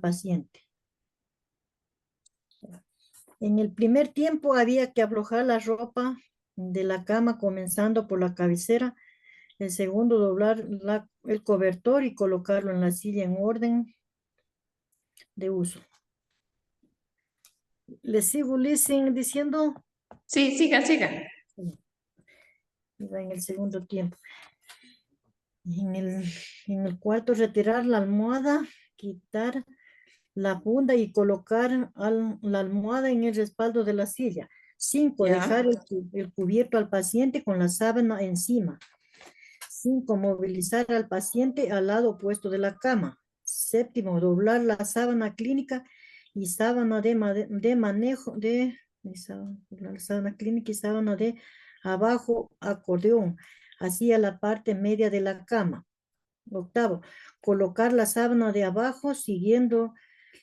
paciente. En el primer tiempo había que aflojar la ropa de la cama comenzando por la cabecera. El segundo, doblar el cobertor y colocarlo en la silla en orden de uso. ¿Les sigo diciendo? Sí, siga, siga. En el segundo tiempo. En el cuarto, retirar la almohada, quitar la funda y colocar la almohada en el respaldo de la silla. 5, Ya. dejar el cubierto al paciente con la sábana encima. 5, movilizar al paciente al lado opuesto de la cama. 7, doblar la sábana clínica y sábana de manejo la sábana clínica y sábana de abajo acordeón, hacia la parte media de la cama. 8, colocar la sábana de abajo siguiendo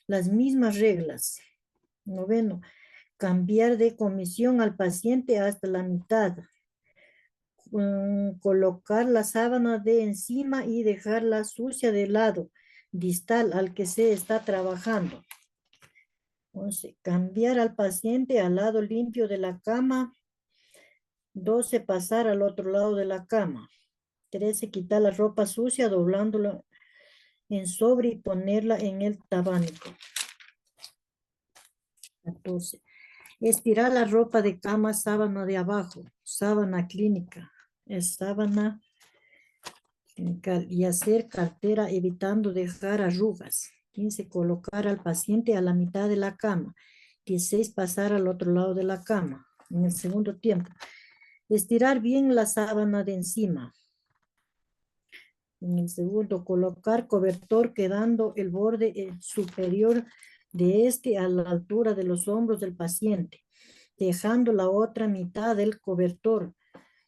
las mismas reglas. 9, cambiar de comisión al paciente hasta la mitad. Colocar la sábana de encima y dejarla sucia del lado distal al que se está trabajando. 11, cambiar al paciente al lado limpio de la cama. 12, pasar al otro lado de la cama. 13, quitar la ropa sucia doblándola en sobre y ponerla en el abanico. 14, estirar la ropa de cama, sábana de abajo, sábana clínica, sábana y hacer cartera evitando dejar arrugas. 15, colocar al paciente a la mitad de la cama. 16, pasar al otro lado de la cama. En el segundo tiempo, estirar bien la sábana de encima. En el segundo, colocar cobertor quedando el borde superior de este a la altura de los hombros del paciente, dejando la otra mitad del cobertor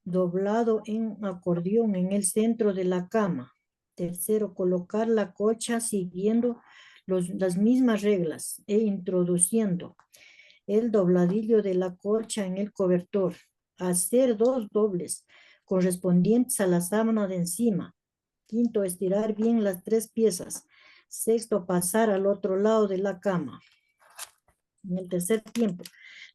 doblado en acordeón en el centro de la cama. Tercero, colocar la colcha siguiendo las mismas reglas e introduciendo el dobladillo de la colcha en el cobertor. Hacer 2 dobles correspondientes a la sábana de encima. Quinto, estirar bien las 3 piezas. Sexto, pasar al otro lado de la cama. En el tercer tiempo,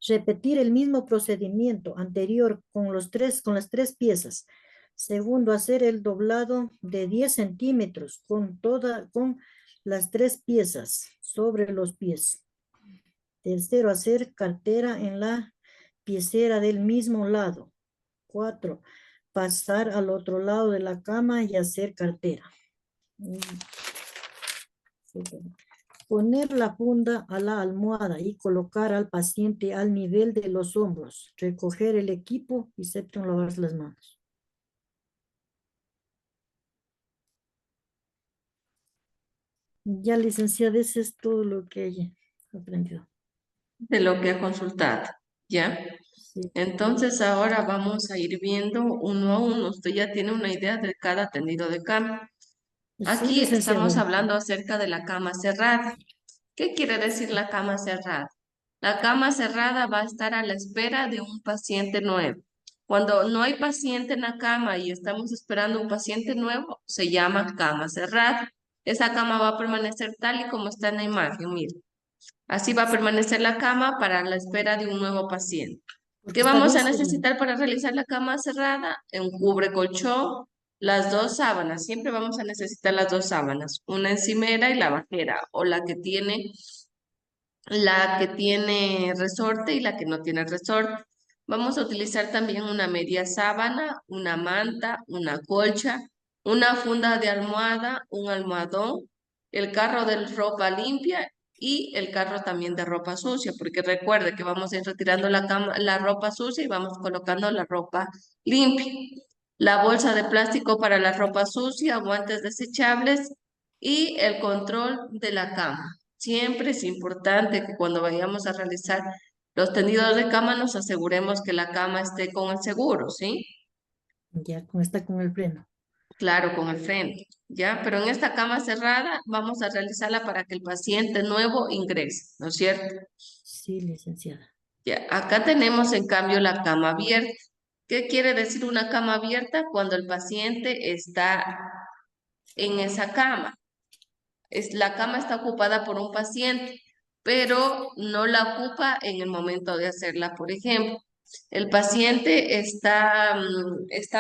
repetir el mismo procedimiento anterior con las 3 piezas. Segundo, hacer el doblado de 10 centímetros con las 3 piezas sobre los pies. Tercero, hacer cartera en la piecera del mismo lado. 4, pasar al otro lado de la cama y hacer cartera. Poner la funda a la almohada y colocar al paciente al nivel de los hombros. Recoger el equipo y séptimo, lavarse las manos. Ya, licenciada, eso es todo lo que ella aprendió. De lo que ha consultado. ¿Ya? Sí, Entonces ahora vamos a ir viendo uno a uno. Usted ya tiene una idea de cada tendido de cama. sí, Aquí licenciada. estamos hablando acerca de la cama cerrada. ¿Qué quiere decir la cama cerrada? La cama cerrada va a estar a la espera de un paciente nuevo. Cuando no hay paciente en la cama y estamos esperando un paciente nuevo, se llama cama cerrada. Esa cama va a permanecer tal y como está en la imagen, mire. Así va a permanecer la cama para la espera de un nuevo paciente. Porque ¿Qué está vamos bien a cerrado. necesitar para realizar la cama cerrada? Un cubre colchón, las 2 sábanas. Siempre vamos a necesitar las 2 sábanas, una encimera y la bajera, o la que tiene resorte y la que no tiene resorte. Vamos a utilizar también una media sábana, una manta, una colcha, una funda de almohada, un almohadón, el carro de ropa limpia y el carro también de ropa sucia, porque recuerde que vamos a ir retirando la ropa sucia y vamos colocando la ropa limpia. La bolsa de plástico para la ropa sucia, guantes desechables y el control de la cama. Siempre es importante que cuando vayamos a realizar los tendidos de cama nos aseguremos que la cama esté con el seguro, ¿sí? Ya, está con el freno. Claro, con el freno, ¿ya? Pero en esta cama cerrada vamos a realizarla para que el paciente nuevo ingrese, ¿no es cierto? Sí, licenciada. Ya, acá tenemos en cambio la cama abierta. ¿Qué quiere decir una cama abierta? Cuando el paciente está en esa cama. la cama está ocupada por un paciente, pero no la ocupa en el momento de hacerla. Por ejemplo, el paciente está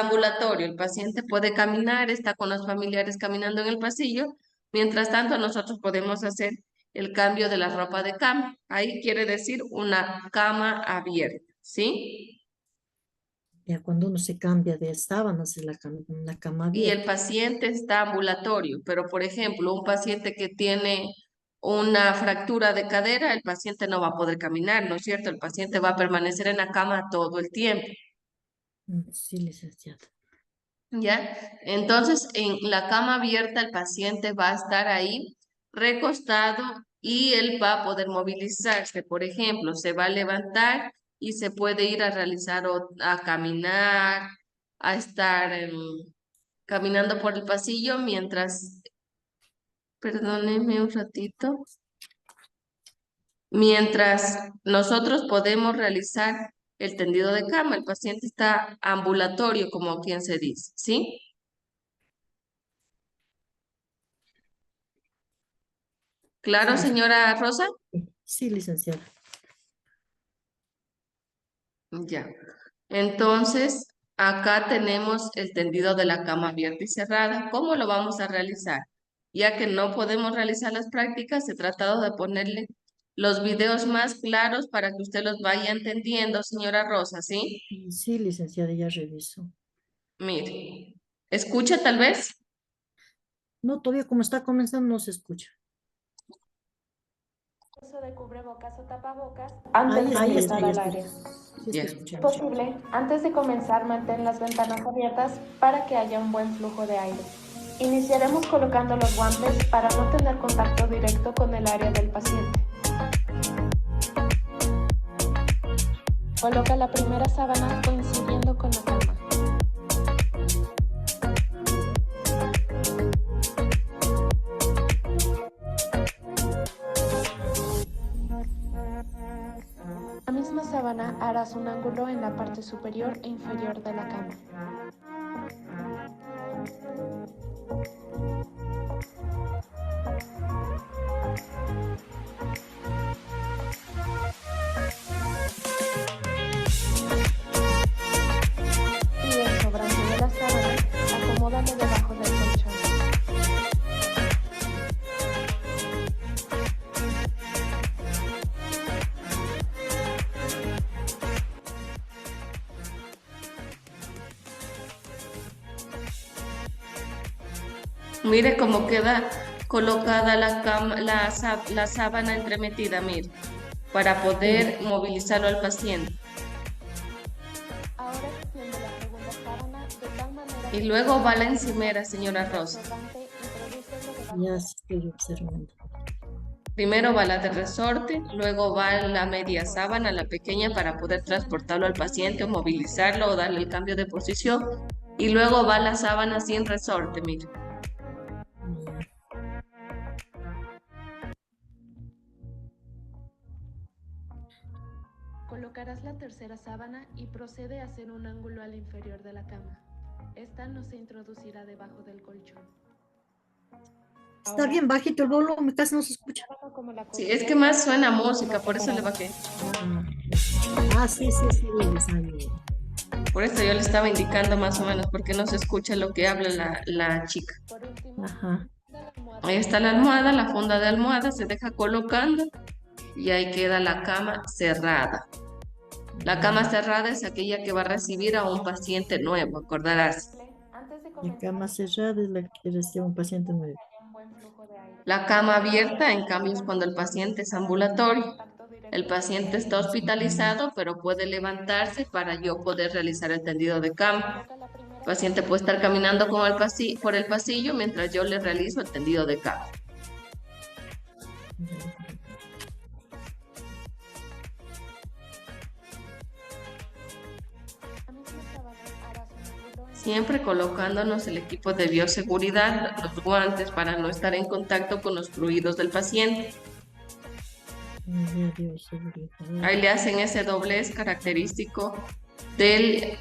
ambulatorio, el paciente puede caminar, está con los familiares caminando en el pasillo. Mientras tanto, nosotros podemos hacer el cambio de la ropa de cama. Ahí quiere decir una cama abierta, ¿sí? Ya cuando uno se cambia de sábanas es una cama Y el abierta. paciente está ambulatorio, pero por ejemplo, un paciente que tiene una fractura de cadera, el paciente no va a poder caminar, ¿no es cierto? El paciente va a permanecer en la cama todo el tiempo, Sí, licenciada. ¿ya? Entonces, en la cama abierta, el paciente va a estar ahí recostado y él va a poder movilizarse. Por ejemplo, se va a levantar y se puede ir a realizar a caminar, a estar caminando por el pasillo mientras, perdónenme un ratito, mientras nosotros podemos realizar el tendido de cama. El paciente está ambulatorio, como quien se dice, ¿sí? Sí, ¿Claro, señora Rosa? sí, licenciada. Ya. Entonces, acá tenemos el tendido de la cama abierta y cerrada. ¿Cómo lo vamos a realizar? Ya que no podemos realizar las prácticas, he tratado de ponerle los videos más claros para que usted los vaya entendiendo, señora Rosa, ¿sí? Sí, licenciada, ya reviso. Mire, ¿escucha tal vez? No, todavía como está comenzando no se escucha. Uso de cubrebocas o tapabocas Ahí antes de está, ingresar ya al está. área. Sí Ya. está Si es escuchando. posible, antes de comenzar, mantén las ventanas abiertas para que haya un buen flujo de aire. Iniciaremos colocando los guantes para no tener contacto directo con el área del paciente. Coloca la primera sábana coincidiendo con la cama. La misma sábana harás un ángulo en la parte superior e inferior de la cama. Y el sobrante de la sábana, acomódalo debajo del colchón. Mire cómo queda colocada la cama, la sábana entremetida, mire, para poder movilizarlo al paciente. Ahora extiende la segunda sábana de tal manera Y que luego va la encimera, señora el Rosa. sobrante introdúcelo debajo Ya estoy observando. Primero va la de resorte, luego va la media sábana, la pequeña, para poder transportarlo al paciente o movilizarlo o darle el cambio de posición. Y luego va la sábana sin resorte, mire. Ya. Colocarás la tercera sábana y procede a hacer un ángulo al inferior de la cama. Esta no se introducirá debajo del colchón. Está bien bajito el volumen, casi no se escucha. Sí, es que más suena música, por eso le bajé. Sí, sí, sí, revisando. Por eso yo le estaba indicando más o menos, porque no se escucha lo que habla la chica. Por último, Ajá. Ahí está la almohada, la funda de almohada, se deja colocando y ahí queda la cama cerrada. La cama cerrada es aquella que va a recibir a un paciente nuevo, acordarás. antes de La comenzar, cama cerrada es la que recibe un paciente nuevo. haya un buen flujo de aire. La cama abierta, en cambio, es cuando el paciente es ambulatorio. Contacto directo El paciente está hospitalizado, pero puede levantarse para yo poder realizar el tendido de cama. Coloca la primera El paciente puede estar caminando por el pasillo mientras yo le realizo el tendido de cama. la misma sábana harás un ángulo en Siempre colocándonos el equipo de bioseguridad, los guantes para no estar en contacto con los fluidos del paciente. Ya dio seguridad. Ahí le hacen ese doblez característico del,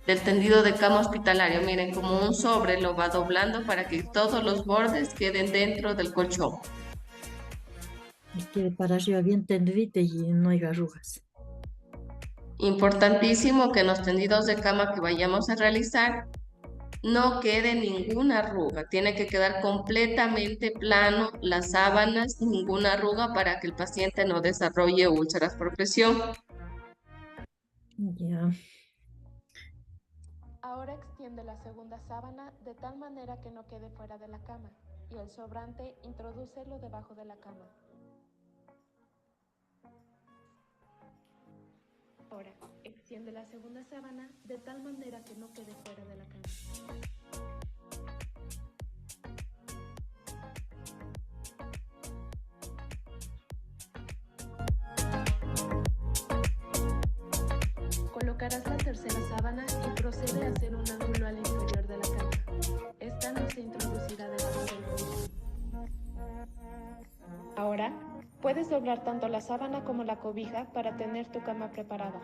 del tendido de cama hospitalario. Miren, como un sobre lo va doblando para que todos los bordes queden dentro del colchón. Y quede para arriba bien tendidita y no hay arrugas. Importantísimo que en los tendidos de cama que vayamos a realizar no quede ninguna arruga. Tiene que quedar completamente plano las sábanas, ninguna arruga para que el paciente no desarrolle úlceras por presión. Ya. Ahora extiende la segunda sábana de tal manera que no quede fuera de la cama y el sobrante introdúcelo debajo de la cama. Ahora, extiende la segunda sábana de tal manera que no quede fuera de la cama. Colocarás la tercera sábana y procede a hacer un ángulo al interior de la cama. Esta no se introducirá debajo del colchón. Ahora, puedes doblar tanto la sábana como la cobija para tener tu cama preparada.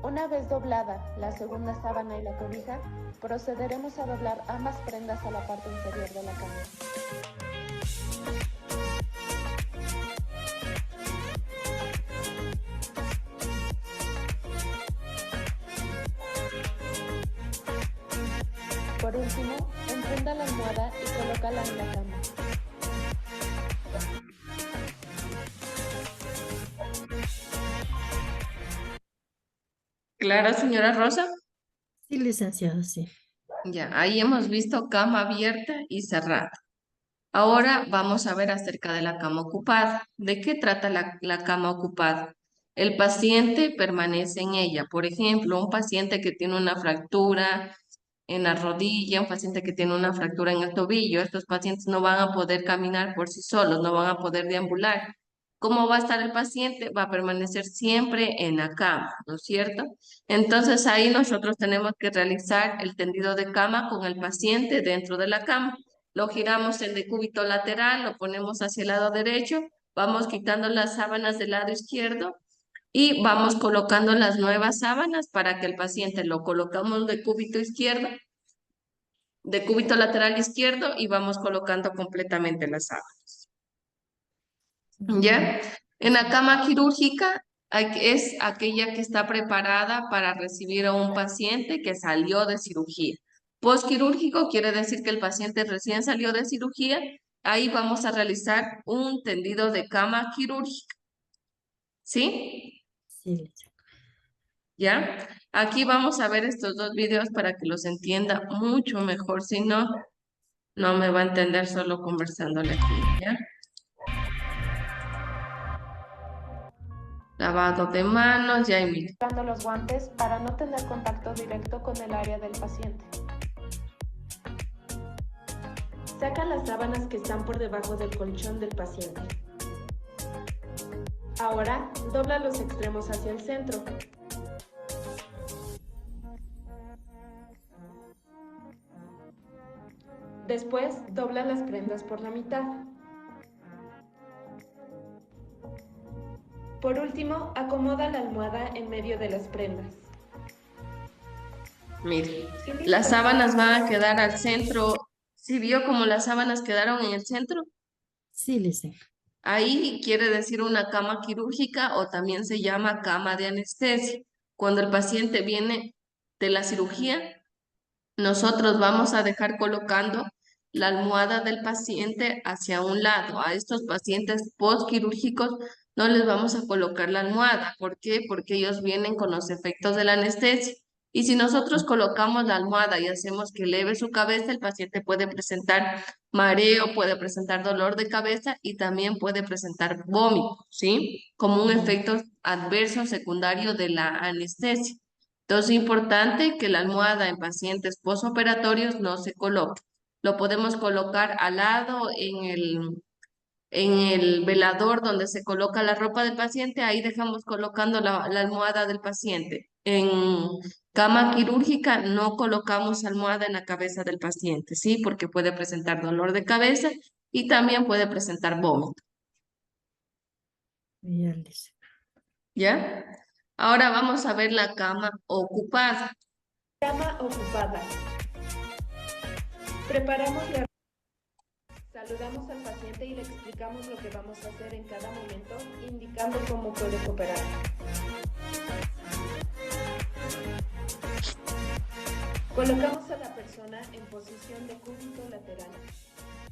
Una vez doblada la segunda sábana y la cobija, procederemos a doblar ambas prendas a la parte inferior de la cama. Por último, enfunda la almohada y colócala en la cama. ¿Claro, señora Rosa? Sí, licenciada, sí. Ya, ahí hemos visto cama abierta y cerrada. Ahora vamos a ver acerca de la cama ocupada. ¿De qué trata la cama ocupada? El paciente permanece en ella. Por ejemplo, un paciente que tiene una fractura en la rodilla, un paciente que tiene una fractura en el tobillo, estos pacientes no van a poder caminar por sí solos, no van a poder deambular. ¿Cómo va a estar el paciente? Va a permanecer siempre en la cama, ¿no es cierto? Entonces ahí nosotros tenemos que realizar el tendido de cama con el paciente dentro de la cama. Lo giramos en decúbito lateral, lo ponemos hacia el lado derecho, vamos quitando las sábanas del lado izquierdo y vamos colocando las nuevas sábanas para que el paciente lo colocamos de cúbito izquierdo, de cúbito lateral izquierdo y vamos colocando completamente las sábanas. ¿Ya? En la cama quirúrgica es aquella que está preparada para recibir a un paciente que salió de cirugía. Postquirúrgico quiere decir que el paciente recién salió de cirugía. Ahí vamos a realizar un tendido de cama quirúrgica. ¿Sí? Sí, licenciada. ¿Ya? Aquí vamos a ver estos dos videos para que los entienda mucho mejor. Si no, no me va a entender solo conversándole aquí, ¿ya? Lavado de manos, ya y mire. Colocando los guantes para no tener contacto directo con el área del paciente. Saca las sábanas que están por debajo del colchón del paciente. Ahora, dobla los extremos hacia el centro. Después, dobla las prendas por la mitad. Por último, acomoda la almohada en medio de las prendas. Mire, las sábanas van a quedar al centro. ¿Sí vio cómo las sábanas quedaron en el centro? Sí, licenciada. Ahí quiere decir una cama quirúrgica o también se llama cama de anestesia. Cuando el paciente viene de la cirugía, nosotros vamos a dejar colocando la almohada del paciente hacia un lado. A estos pacientes postquirúrgicos no les vamos a colocar la almohada. ¿Por qué? Porque ellos vienen con los efectos de la anestesia. Y si nosotros colocamos la almohada y hacemos que eleve su cabeza, el paciente puede presentar mareo, puede presentar dolor de cabeza y también puede presentar vómito, ¿sí? Como un efecto adverso secundario de la anestesia. Entonces, es importante que la almohada en pacientes postoperatorios no se coloque. Lo podemos colocar al lado en el velador donde se coloca la ropa del paciente. Ahí dejamos colocando la almohada del paciente. En cama quirúrgica no colocamos almohada en la cabeza del paciente, ¿sí? Porque puede presentar dolor de cabeza y también puede presentar vómito. Ya, licenciada. ¿Ya? Ahora vamos a ver la cama ocupada. Cama ocupada. Preparamos la... Saludamos al paciente y le explicamos lo que vamos a hacer en cada momento, indicando cómo puede cooperar. Colocamos a la persona en posición de cúbito lateral.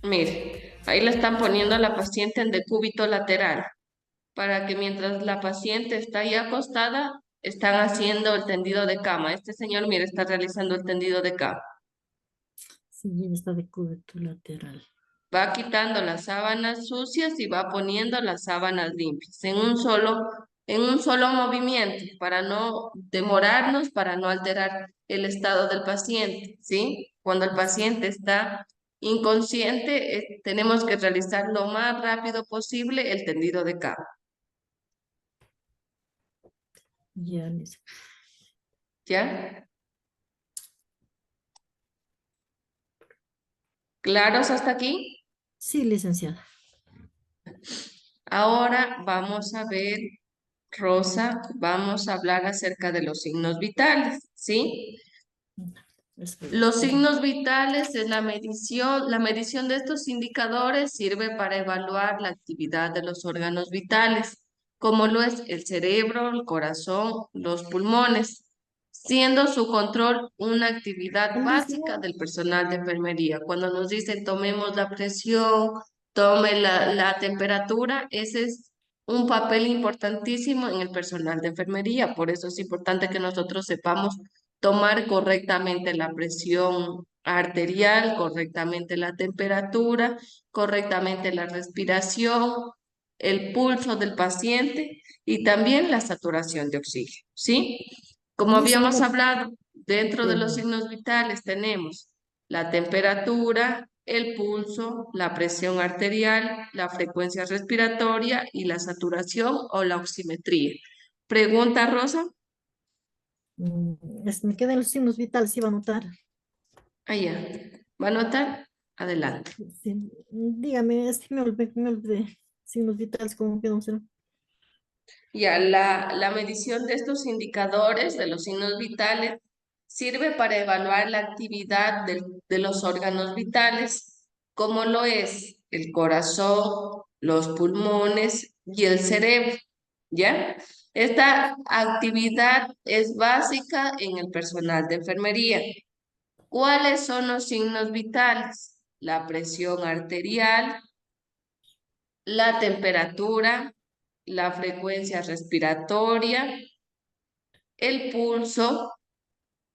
Mire, ahí le están poniendo a la paciente en decúbito lateral, para que mientras la paciente está ahí acostada, están haciendo el tendido de cama. Este señor, mire, está realizando el tendido de cama. Sí, está de cúbito lateral. Va quitando las sábanas sucias y va poniendo las sábanas limpias en un solo movimiento, para no demorarnos, para no alterar el estado del paciente, ¿sí? Cuando el paciente está inconsciente, tenemos que realizar lo más rápido posible el tendido de cama. Ya, ¿Ya? ¿Claros hasta aquí? sí, licenciada. Ahora vamos a ver, Rosa, vamos a hablar acerca de los signos vitales, ¿sí? Los signos vitales es la medición de estos indicadores sirve para evaluar la actividad de los órganos vitales, como lo es el cerebro, el corazón, los pulmones, siendo su control una actividad básica del personal de enfermería. Cuando nos dicen tomemos la presión, tome la temperatura, ese es un papel importantísimo en el personal de enfermería. Por eso es importante que nosotros sepamos tomar correctamente la presión arterial, correctamente la temperatura, correctamente la respiración, el pulso del paciente y también la saturación de oxígeno, ¿sí? Como Y eso habíamos no, hablado, dentro de los signos vitales tenemos la temperatura, el pulso, la presión arterial, la frecuencia respiratoria y la saturación o la oximetría. ¿Pregunta, Rosa? me quedan los signos vitales, iba a anotar. Allá. ¿Va a anotar? Adelante. Sí, dígame, es que me olvidé. Signos vitales, ¿cómo quedó? Ya, la medición de estos indicadores, de los signos vitales, sirve para evaluar la actividad de los órganos vitales, como lo es el corazón, los pulmones y el cerebro, ¿ya? Esta actividad es básica en el personal de enfermería. ¿Cuáles son los signos vitales? La presión arterial, la temperatura, la frecuencia respiratoria, el pulso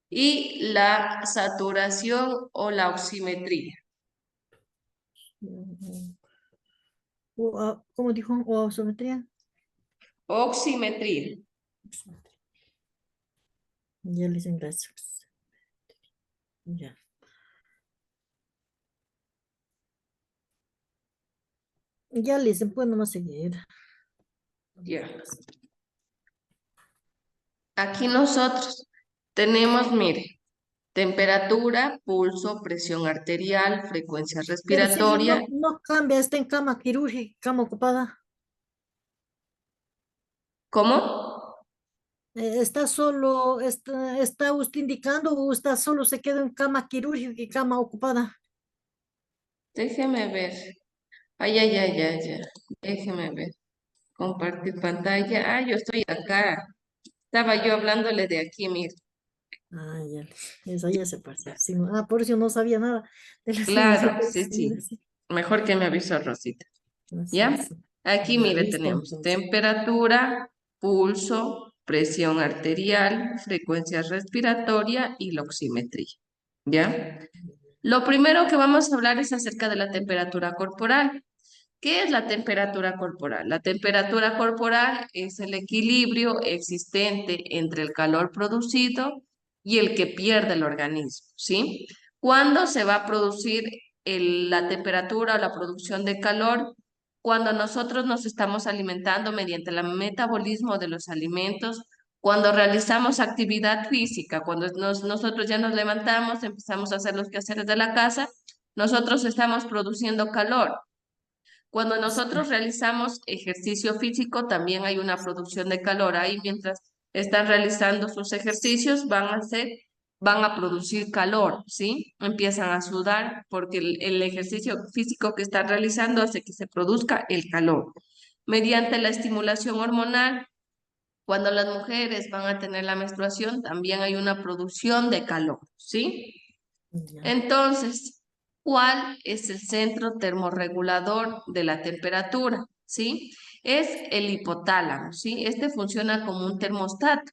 y la saturación o la oximetría. ¿Cómo dijo? ¿O oximetría? Oximetría. Ya le dicen gracias. Ya. Ya le dicen, pues nomás seguir. Ya. Aquí nosotros tenemos, mire, temperatura, pulso, presión arterial, frecuencia Pero si ella respiratoria. no cambia, está en cama quirúrgica, cama ocupada. ¿Cómo? ¿Está solo, está usted indicando o está solo se quedó en cama quirúrgica y cama ocupada? Déjeme ver. Ay, ay, ay, ay, ay. Déjeme ver. Compartir pantalla. Ah, yo estoy acá. Estaba yo hablándole de aquí, mire. Ah, ya, eso ya se pasó. Sí, por eso no sabía nada de los signos Claro, sí, vitales. sí. Mejor que me avisó Rosita. Así ¿Ya? es. Aquí, Ya, mire, listo tenemos entonces. temperatura, pulso, presión arterial, frecuencia respiratoria y la oximetría. ¿Ya? Lo primero que vamos a hablar es acerca de la temperatura corporal. ¿Qué es la temperatura corporal? La temperatura corporal es el equilibrio existente entre el calor producido y el que pierde el organismo, ¿sí? ¿Cuándo se va a producir la temperatura o la producción de calor? Cuando nosotros nos estamos alimentando mediante el metabolismo de los alimentos, cuando realizamos actividad física, cuando nosotros ya nos levantamos, empezamos a hacer los quehaceres de la casa, nosotros estamos produciendo calor. Cuando nosotros realizamos ejercicio físico, también hay una producción de calor. Ahí mientras están realizando sus ejercicios, van a producir calor, ¿sí? Empiezan a sudar porque el ejercicio físico que están realizando hace que se produzca el calor. Mediante la estimulación hormonal, cuando las mujeres van a tener la menstruación, también hay una producción de calor, ¿sí? Ya. Entonces, ¿cuál es el centro termorregulador de la temperatura? ¿Sí? Es el hipotálamo, ¿sí? Este funciona como un termostato,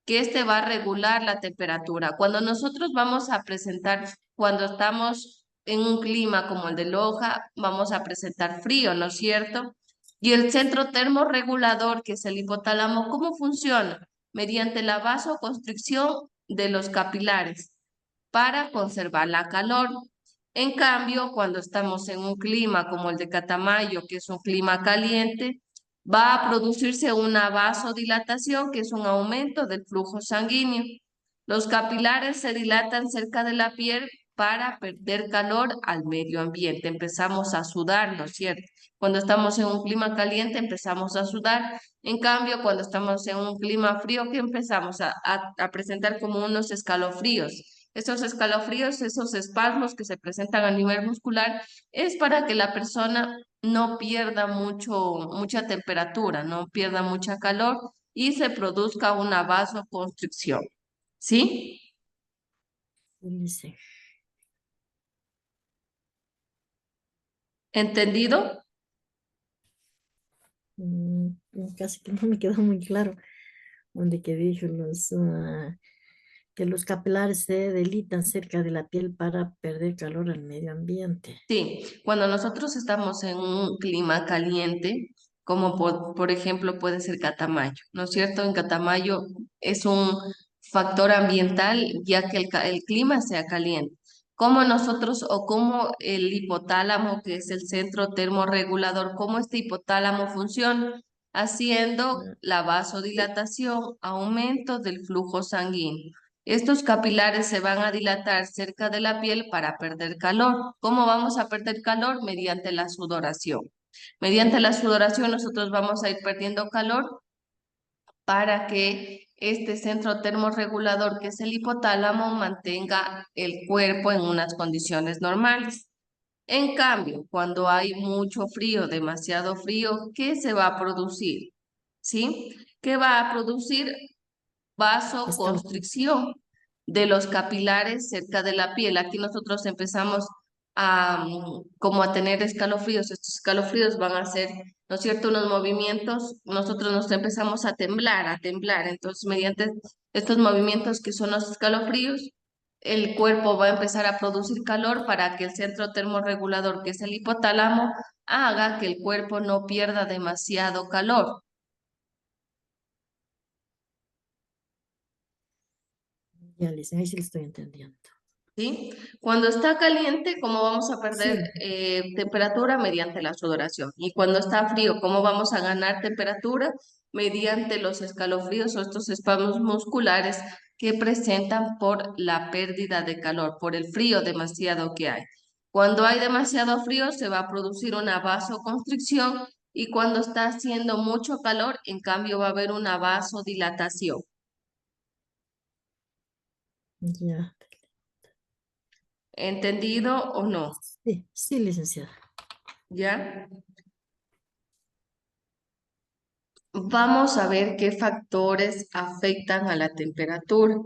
que este va a regular la temperatura. Cuando nosotros vamos a presentar, cuando estamos en un clima como el de Loja, vamos a presentar frío, ¿no es cierto? Y el centro termorregulador, que es el hipotálamo, ¿cómo funciona? Mediante la vasoconstricción de los capilares para conservar la calor. En cambio, cuando estamos en un clima como el de Catamayo, que es un clima caliente, va a producirse una vasodilatación, que es un aumento del flujo sanguíneo. Los capilares se dilatan cerca de la piel para perder calor al medio ambiente. Empezamos a sudar, ¿no es cierto? Cuando estamos en un clima caliente empezamos a sudar. En cambio, cuando estamos en un clima frío, que empezamos a presentar como unos escalofríos. Esos escalofríos, esos espasmos que se presentan a nivel muscular, es para que la persona no pierda mucha temperatura, no pierda mucha calor y se produzca una vasoconstricción. ¿Sí? Dice. ¿Entendido? Mm, casi que no me quedó muy claro donde que dijo que los capilares se delitan cerca de la piel para perder calor al medio ambiente. Sí, cuando nosotros estamos en un clima caliente, como por ejemplo puede ser Catamayo, ¿no es cierto? En Catamayo es un factor ambiental ya que el clima sea caliente. Como nosotros o como el hipotálamo, que es el centro termorregulador, cómo este hipotálamo funciona, haciendo Ah, la vasodilatación, aumento del flujo sanguíneo. Estos capilares se van a dilatar cerca de la piel para perder calor. ¿Cómo vamos a perder calor? Mediante la sudoración. Mediante la sudoración nosotros vamos a ir perdiendo calor para que este centro termorregulador, que es el hipotálamo, mantenga el cuerpo en unas condiciones normales. En cambio, cuando hay mucho frío, demasiado frío, ¿qué se va a producir? ¿Sí? ¿Qué va a producir? escalofrío. Vasoconstricción de los capilares cerca de la piel. Aquí nosotros empezamos como a tener escalofríos. Estos escalofríos van a ser, ¿no es cierto?, unos movimientos. Nosotros nos empezamos a temblar, a temblar. Entonces, mediante estos movimientos que son los escalofríos, el cuerpo va a empezar a producir calor para que el centro termorregulador, que es el hipotálamo, haga que el cuerpo no pierda demasiado calor. Ya, Lice, ahí sí lo estoy entendiendo. ¿Sí? Cuando está caliente, ¿cómo vamos a perder Sí, temperatura? Mediante la sudoración. Y cuando está frío, ¿cómo vamos a ganar temperatura? Mediante los escalofríos o estos espasmos musculares que presentan por la pérdida de calor, por el frío demasiado que hay. Cuando hay demasiado frío, se va a producir una vasoconstricción y cuando está haciendo mucho calor, en cambio, va a haber una vasodilatación. ya. ¿Entendido o no? Sí, sí, licenciada. ¿Ya? Vamos a ver qué factores afectan a la temperatura.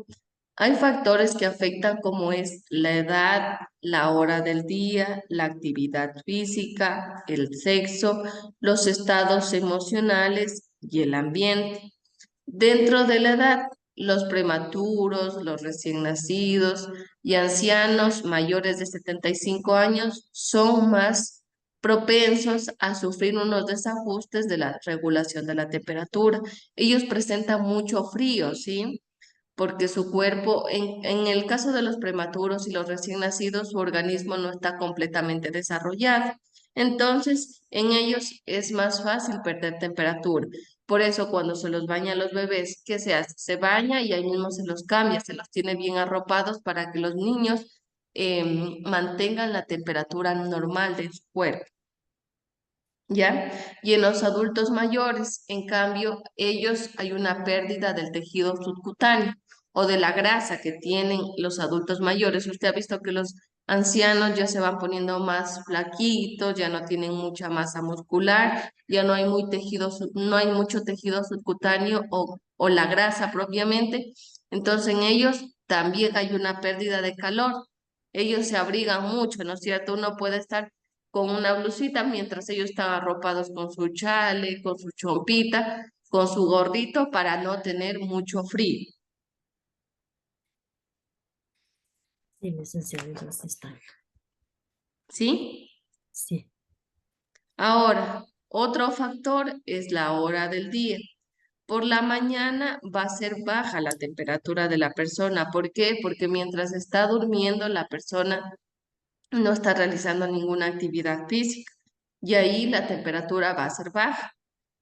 Hay factores que afectan como es la edad, la hora del día, la actividad física, el sexo, los estados emocionales y el ambiente. Dentro de la edad, los prematuros, los recién nacidos y ancianos mayores de 75 años son más propensos a sufrir unos desajustes de la regulación de la temperatura. Ellos presentan mucho frío, ¿sí? Porque su cuerpo, en el caso de los prematuros y los recién nacidos, su organismo no está completamente desarrollado. Entonces, en ellos es más fácil perder temperatura. Por eso, cuando se los baña a los bebés, ¿qué se hace? Se baña y ahí mismo se los cambia, se los tiene bien arropados para que los niños mantengan la temperatura normal de su cuerpo. ¿ya? Y en los adultos mayores, en cambio, ellos hay una pérdida del tejido subcutáneo o de la grasa que tienen los adultos mayores. Usted ha visto que los ancianos ya se van poniendo más flaquitos, ya no tienen mucha masa muscular, ya no hay no hay mucho tejido subcutáneo o la grasa propiamente. Entonces en ellos también hay una pérdida de calor. Ellos se abrigan mucho, ¿no es cierto? Uno puede estar con una blusita mientras ellos están arropados con su chale, con su chompita, con su gordito para no tener mucho frío. Sí, licenciada, así está. ¿Sí? Sí. Ahora, otro factor es la hora del día. Por la mañana va a ser baja la temperatura de la persona. ¿Por qué? Porque mientras está durmiendo, la persona no está realizando ninguna actividad física y ahí la temperatura va a ser baja.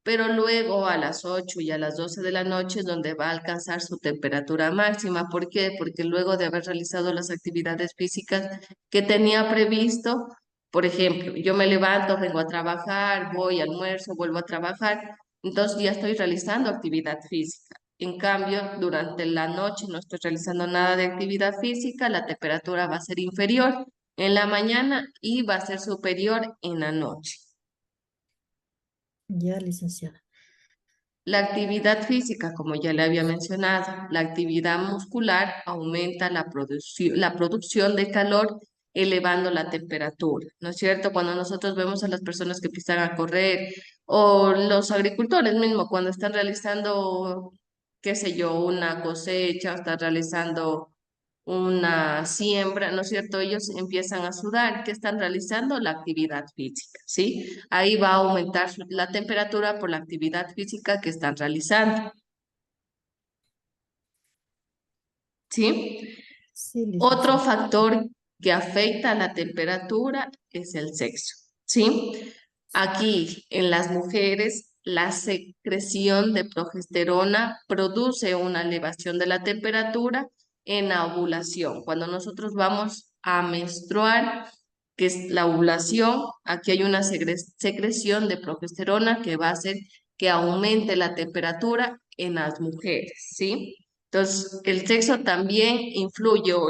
Pero luego a las 8 y a las 12 de la noche es donde va a alcanzar su temperatura máxima. ¿Por qué? Porque luego de haber realizado las actividades físicas que tenía previsto, por ejemplo, yo me levanto, vengo a trabajar, voy, almuerzo, vuelvo a trabajar, entonces ya estoy realizando actividad física. En cambio, durante la noche no estoy realizando nada de actividad física, la temperatura va a ser inferior en la mañana y va a ser superior en la noche. Ya, licenciada. La actividad física, como ya le había mencionado, la actividad muscular aumenta la producción de calor elevando la temperatura, ¿no es cierto? Cuando nosotros vemos a las personas que empiezan a correr o los agricultores mismos cuando están realizando, qué sé yo, una cosecha o están realizando una siembra, ¿no es cierto? Ellos empiezan a sudar. ¿Qué están realizando? La actividad física, ¿sí? Ahí va a aumentar la temperatura por la actividad física que están realizando, ¿sí? Sí, Otro licenciada. factor que afecta a la temperatura es el sexo, ¿sí? Aquí en las mujeres, la secreción de progesterona produce una elevación de la temperatura en la ovulación. Cuando nosotros vamos a menstruar, que es la ovulación, aquí hay una secreción de progesterona que va a hacer que aumente la temperatura en las mujeres, ¿sí? Entonces, el sexo también influye, o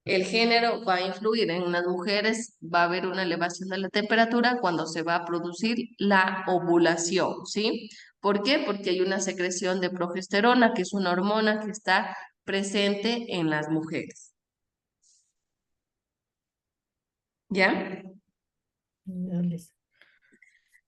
el género va a influir en las mujeres, va a haber una elevación de la temperatura cuando se va a producir la ovulación, ¿sí? ¿Por qué? Porque hay una secreción de progesterona, que es una hormona que está presente en las mujeres. ¿Ya? Ya,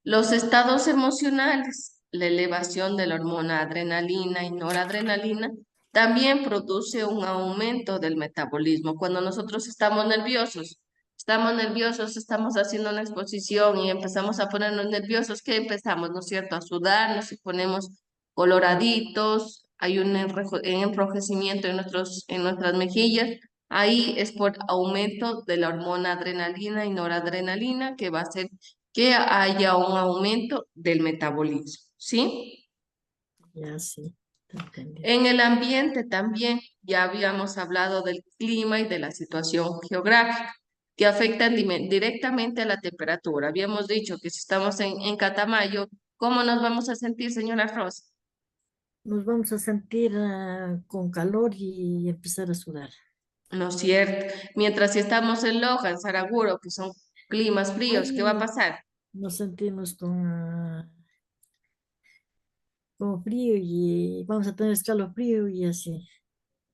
Los estados emocionales, la elevación de la hormona adrenalina y noradrenalina, también produce un aumento del metabolismo. Cuando nosotros estamos nerviosos, estamos haciendo una exposición y empezamos a ponernos nerviosos, ¿qué empezamos, no es cierto? A sudar, nos ponemos coloraditos, hay un enrojecimiento en nuestras mejillas. Ahí es por aumento de la hormona adrenalina y noradrenalina que va a ser que haya un aumento del metabolismo, ¿sí? ya, sí. Te entendí. En el ambiente también ya habíamos hablado del clima y de la situación geográfica que afectan directamente a la temperatura. Habíamos dicho que si estamos en Catamayo, ¿cómo nos vamos a sentir, señora Rosa? Nos vamos a sentir con calor y empezar a sudar. No es cierto. Mientras si estamos en Loja, en Saraguro, que son climas fríos, ¿qué va a Ahí pasar? nos sentimos con frío y vamos a tener escalofrío y así.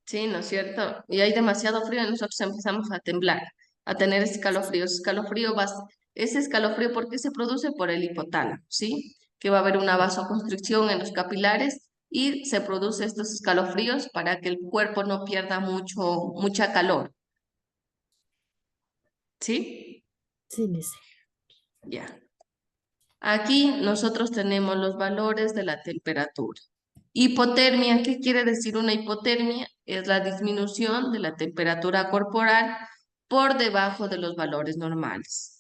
Sí, ¿no es cierto? Y hay demasiado frío y nosotros empezamos a temblar, a tener escalofrío. Ese escalofrío, ¿por qué se produce? Por el hipotálamo, ¿sí? Que va a haber una vasoconstricción en los capilares y se produce estos escalofríos para que el cuerpo no pierda mucha calor, ¿sí? Sí, dice. Ya. Aquí nosotros tenemos los valores de la temperatura. Hipotermia, ¿qué quiere decir una hipotermia? Es la disminución de la temperatura corporal por debajo de los valores normales.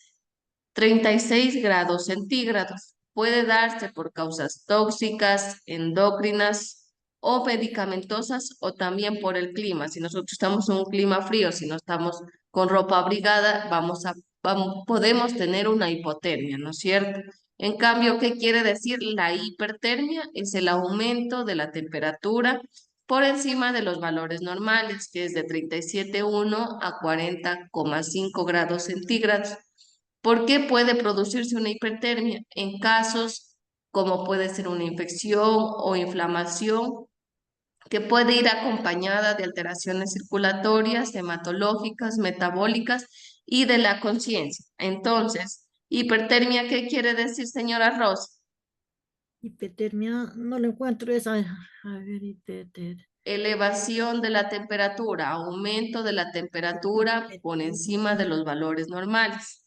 36 grados centígrados. Puede darse por causas tóxicas, endócrinas o medicamentosas o también por el clima. Si nosotros estamos en un clima frío, si no estamos con ropa abrigada, podemos tener una hipotermia, ¿no es cierto? En cambio, ¿qué quiere decir la hipertermia? Es el aumento de la temperatura por encima de los valores normales, que es de 37,1 a 40,5 grados centígrados. ¿Por qué puede producirse una hipertermia? En casos como puede ser una infección o inflamación, que puede ir acompañada de alteraciones circulatorias, hematológicas, metabólicas y de la conciencia. Entonces, hipertermia, ¿qué quiere decir, señora Rosa? Hipertermia, no lo encuentro esa. A ver, hipertermia. Elevación de la temperatura, aumento de la temperatura por encima de los valores normales.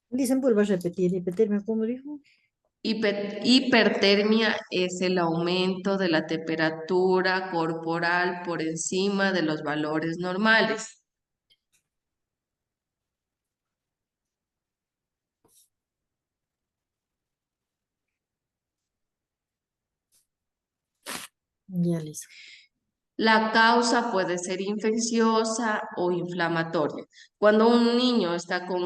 Dicen, vuelvo a repetir, hipertermia, ¿cómo dijo? Hipertermia es el aumento de la temperatura corporal por encima de los valores normales. Ya listo. La causa puede ser infecciosa o inflamatoria. Cuando un niño está con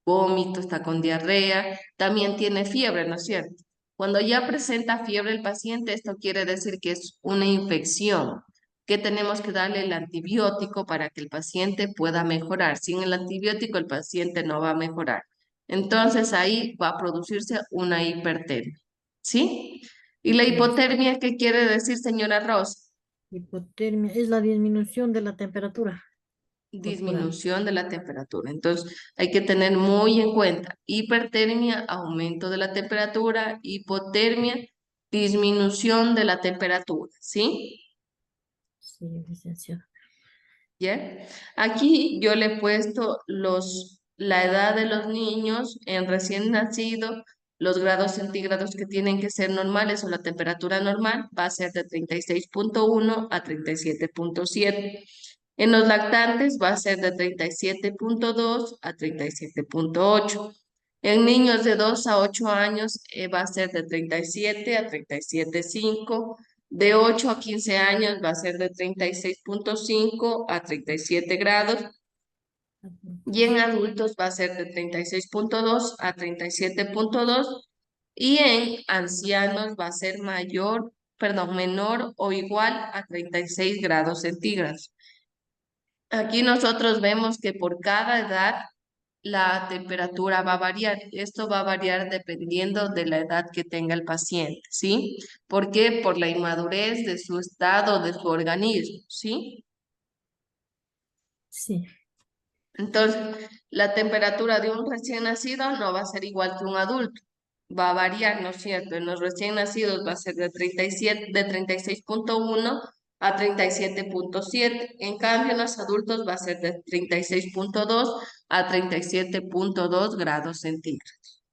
vómito, está con diarrea, también tiene fiebre, ¿no es cierto? Cuando ya presenta fiebre el paciente, esto quiere decir que es una infección, que tenemos que darle el antibiótico para que el paciente pueda mejorar. Sin el antibiótico el paciente no va a mejorar. Entonces ahí va a producirse una hipertermia, ¿sí? ¿Y la hipotermia qué quiere decir, señora Rosa? Hipotermia es la disminución de la temperatura corporal. Disminución de la temperatura. Entonces, hay que tener muy en cuenta hipertermia, aumento de la temperatura, hipotermia, disminución de la temperatura, ¿sí? Sí, licenciada. ¿Ya? Aquí yo le he puesto la edad de los niños en recién nacido, los grados centígrados que tienen que ser normales o la temperatura normal va a ser de 36,1 a 37,7. En los lactantes va a ser de 37,2 a 37,8. En niños de 2 a 8 años va a ser de 37 a 37,5. De 8 a 15 años va a ser de 36,5 a 37 grados. Y en adultos va a ser de 36,2 a 37,2. Y en ancianos va a ser menor o igual a 36 grados centígrados. Aquí nosotros vemos que por cada edad la temperatura va a variar. Esto va a variar dependiendo de la edad que tenga el paciente, ¿sí? ¿Por qué? Por la inmadurez de su estado, de su organismo, ¿sí? Sí, Entonces, la temperatura de un recién nacido no va a ser igual que un adulto. Va a variar, ¿no es cierto? En los recién nacidos va a ser de 37, de 36,1 a 37,7. En cambio, en los adultos va a ser de 36,2 a 37,2 grados centígrados.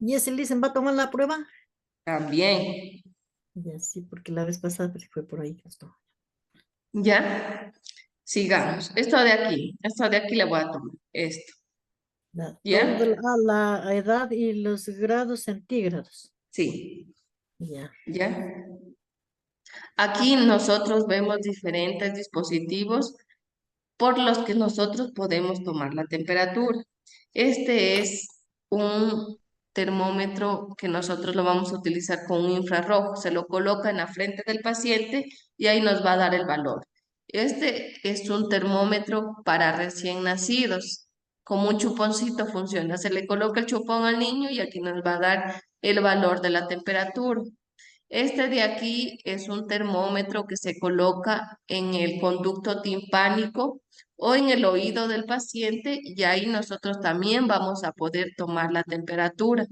¿y ese dicen va a tomar la prueba? También, Ya sí, porque la vez pasada pues, fue por ahí que estuvo. ¿ya? Sigamos. Esto de aquí le voy a tomar. Esto, Toda ¿ya? la edad y los grados centígrados. Sí, Ya. ¿ya? Aquí nosotros vemos diferentes dispositivos por los que nosotros podemos tomar la temperatura. Este es un termómetro que nosotros lo vamos a utilizar con un infrarrojo. Se lo coloca en la frente del paciente y ahí nos va a dar el valor. Este es un termómetro para recién nacidos. Como un chuponcito funciona. Se le coloca el chupón al niño y aquí nos va a dar el valor de la temperatura. Este de aquí es un termómetro que se coloca en el conducto timpánico o en el oído del paciente y ahí nosotros también vamos a poder tomar la temperatura.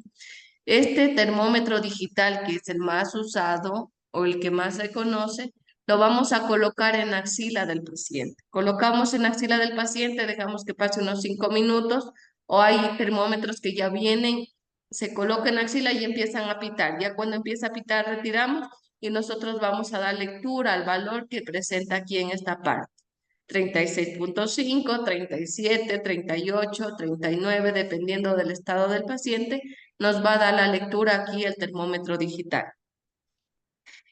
Este termómetro digital, que es el más usado o el que más se conoce, lo vamos a colocar en la axila del paciente. Colocamos en la axila del paciente, dejamos que pase unos 5 minutos o hay termómetros que ya vienen, se colocan en la axila y empiezan a pitar. Ya cuando empieza a pitar retiramos y nosotros vamos a dar lectura al valor que presenta aquí en esta parte. 36,5, 37, 38, 39, dependiendo del estado del paciente, nos va a dar la lectura aquí el termómetro digital.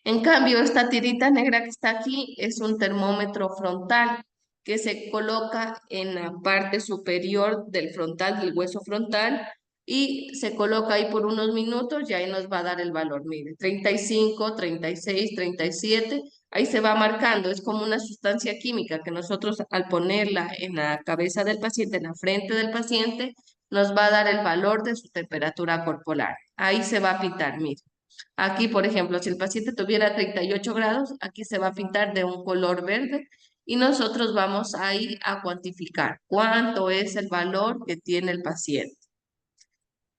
En cambio, esta tirita negra que está aquí es un termómetro frontal que se coloca en la parte superior del frontal, del hueso frontal, y se coloca ahí por unos minutos y ahí nos va a dar el valor. Mire, 35, 36, 37, ahí se va marcando. Es como una sustancia química que nosotros al ponerla en la cabeza del paciente, en la frente del paciente, nos va a dar el valor de su temperatura corporal. Ahí se va a pintar, mire. Aquí, por ejemplo, si el paciente tuviera 38 grados, aquí se va a pintar de un color verde y nosotros vamos ahí a cuantificar cuánto es el valor que tiene el paciente.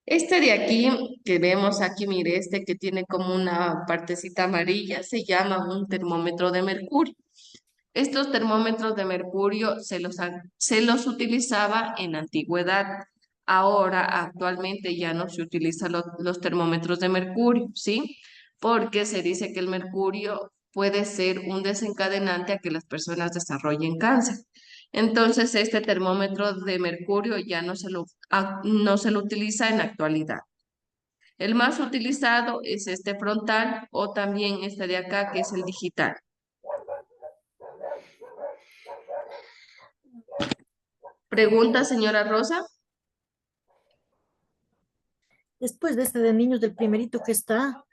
Este de aquí, que vemos aquí, mire, este que tiene como una partecita amarilla, se llama un termómetro de mercurio. Estos termómetros de mercurio se los utilizaba en antigüedad. Ahora, actualmente ya no se utilizan los termómetros de mercurio, ¿sí? Porque se dice que el mercurio puede ser un desencadenante a que las personas desarrollen cáncer. Entonces, este termómetro de mercurio ya no se lo utiliza en la actualidad. El más utilizado es este frontal o también este de acá, que es el digital. ¿Pregunta, señora Rosa? Después de este de niños del primerito que está.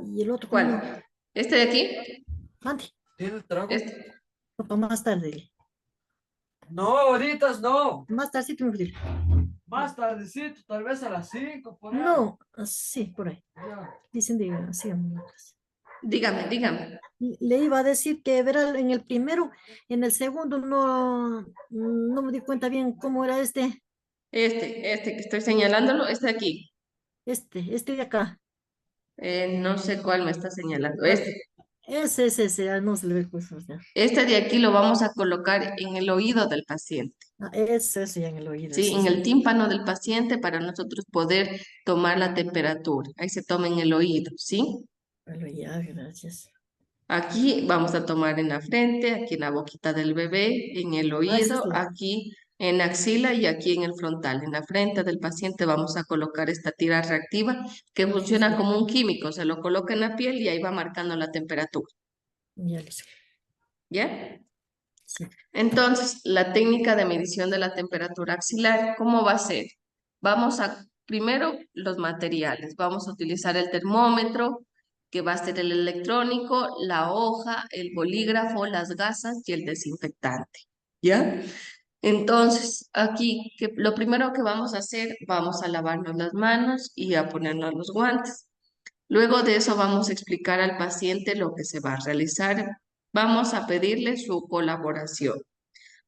Y el otro. ¿Cuál? ¿Este de aquí? Ande, ¿Tiene trago? Este. papá, más tarde. No, ahorita no. Más tardecito me fui. Más tardecito, tal vez a las 5 por ahí. No, sí, por ahí. Ya. Dicen de así. Dígame, dígame. Le iba a decir que verá en el primero, en el segundo no me di cuenta bien cómo era este, Este que estoy señalándolo, este de aquí. este de acá. No sé cuál me está señalando. Ese, no se le ve pues, o sea. Este de aquí lo vamos a colocar en el oído del paciente, Ese ya en el oído. ¿sí? En el tímpano del paciente para nosotros poder tomar la temperatura. Ahí se toma en el oído, ¿sí? Bueno, ya, gracias. Aquí vamos a tomar en la frente, aquí en la boquita del bebé, en el Ese es oído, aquí en la axila y aquí en el frontal. En la frente del paciente vamos a colocar esta tira reactiva que funciona como un químico. Se lo coloca en la piel y ahí va marcando la temperatura. ya listo. ¿Ya? Sí. Entonces, la técnica de medición de la temperatura axilar, ¿cómo va a ser? Vamos a, primero, los materiales. Vamos a utilizar el termómetro, que va a ser el electrónico, la hoja, el bolígrafo, las gasas y el desinfectante. ¿Ya? Entonces, aquí, lo primero que vamos a hacer, vamos a lavarnos las manos y a ponernos los guantes. Luego de eso vamos a explicar al paciente lo que se va a realizar. Vamos a pedirle su colaboración.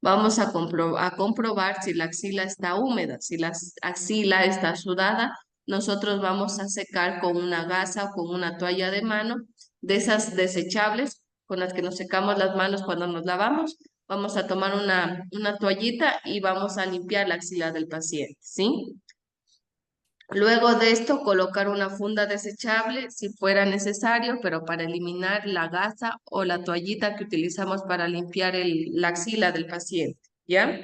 Vamos a comprobar si la axila está húmeda. Si la axila está sudada, nosotros vamos a secar con una gasa o con una toalla de mano, de esas desechables con las que nos secamos las manos cuando nos lavamos. Vamos a tomar una toallita y vamos a limpiar la axila del paciente, ¿sí? Luego de esto, colocar una funda desechable si fuera necesario, pero para eliminar la gasa o la toallita que utilizamos para limpiar la axila del paciente, ¿ya?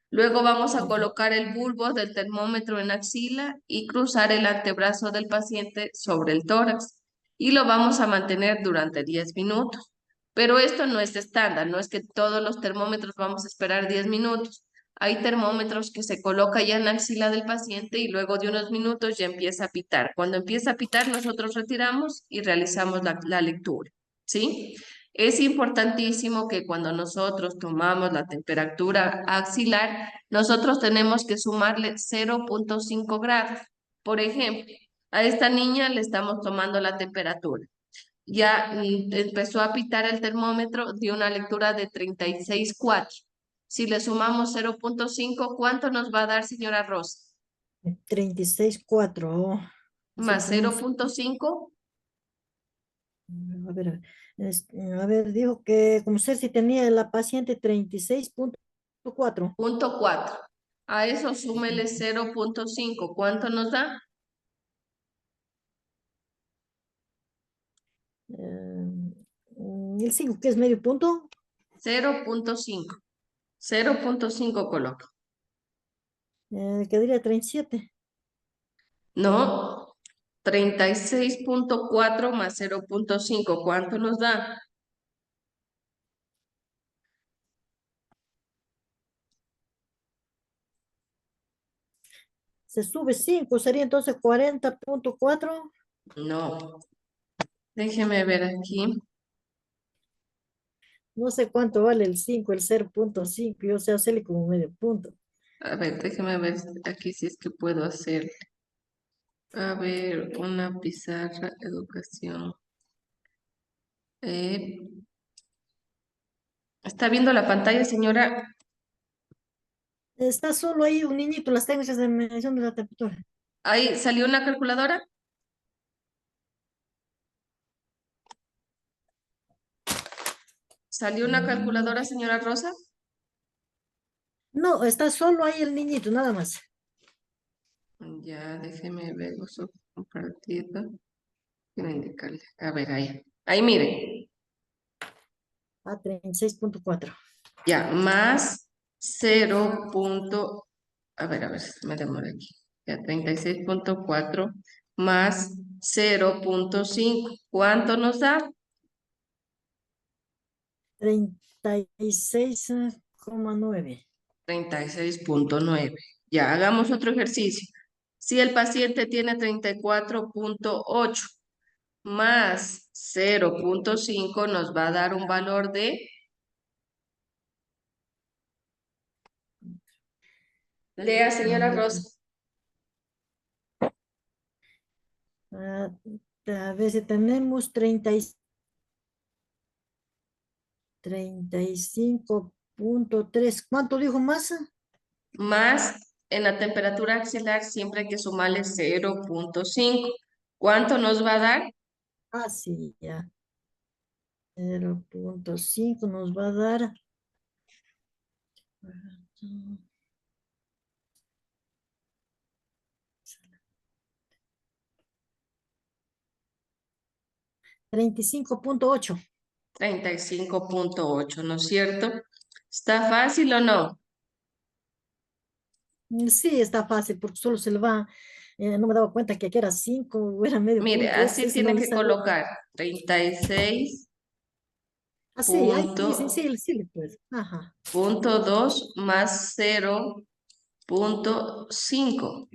Luego vamos a colocar el bulbo del termómetro en la axila y cruzar el antebrazo del paciente sobre el tórax y lo vamos a mantener durante 10 minutos. Pero esto no es estándar, no es que todos los termómetros vamos a esperar 10 minutos. Hay termómetros que se coloca ya en la axila del paciente y luego de unos minutos ya empieza a pitar. Cuando empieza a pitar, nosotros retiramos y realizamos la lectura, ¿sí? Es importantísimo que cuando nosotros tomamos la temperatura axilar, nosotros tenemos que sumarle 0.5 grados. Por ejemplo, a esta niña le estamos tomando la temperatura. Ya empezó a pitar el termómetro, dio una lectura de 36,4. Si le sumamos 0.5, ¿cuánto nos va a dar, señora Rosa? 36,4. Oh. Más 0.5. A ver, a ver, dijo que como sé si tenía la paciente 36,4. Punto 4. A eso súmele 0.5. ¿Cuánto nos da? El 5, que es medio punto. 0.5. 0.5 coloca. Quedaría 37. No, 36.4 más 0.5, ¿cuánto nos da? Se sube 5, sería entonces 40.4. No, déjeme ver aquí. No sé cuánto vale el 5, el 0.5. Yo sé hacerle como medio punto. A ver, déjeme ver aquí si es que puedo hacer. A ver, una pizarra, educación. Eh, ¿Está viendo la pantalla, señora? Está solo ahí un niñito, las técnicas de medición de la temperatura. Ahí salió una calculadora. ¿Salió una calculadora, señora Rosa? No, está solo ahí el niñito, nada más. Ya, déjeme ver uso compartido. Quiero indicarle. A ver, ahí. Ahí, mire. A 36.4. Ya, más 0. A ver, me demoro aquí. Ya, 36.4 más 0.5. ¿Cuánto nos da? 36,9. 36.9. Ya, hagamos otro ejercicio. Si el paciente tiene 34.8 más 0.5 nos va a dar un valor de, lea, señora Rosa. Ah, a ver si tenemos 35.3. ¿Cuánto dijo masa? Más en la temperatura axilar siempre hay que sumarle 0.5. ¿Cuánto nos va a dar? Ah, sí, ya. 0.5 nos va a dar 35.8. 35.8, ¿no es cierto? ¿Está fácil o no? Sí, está fácil porque solo se le va. No me daba cuenta que aquí era 5, era medio Mire, punto. así Ese no tiene le que sabía. colocar 36 Ah, sí, ahí sí, sí, punto, sí, sí, pues. Ajá. punto 2 más 0.5.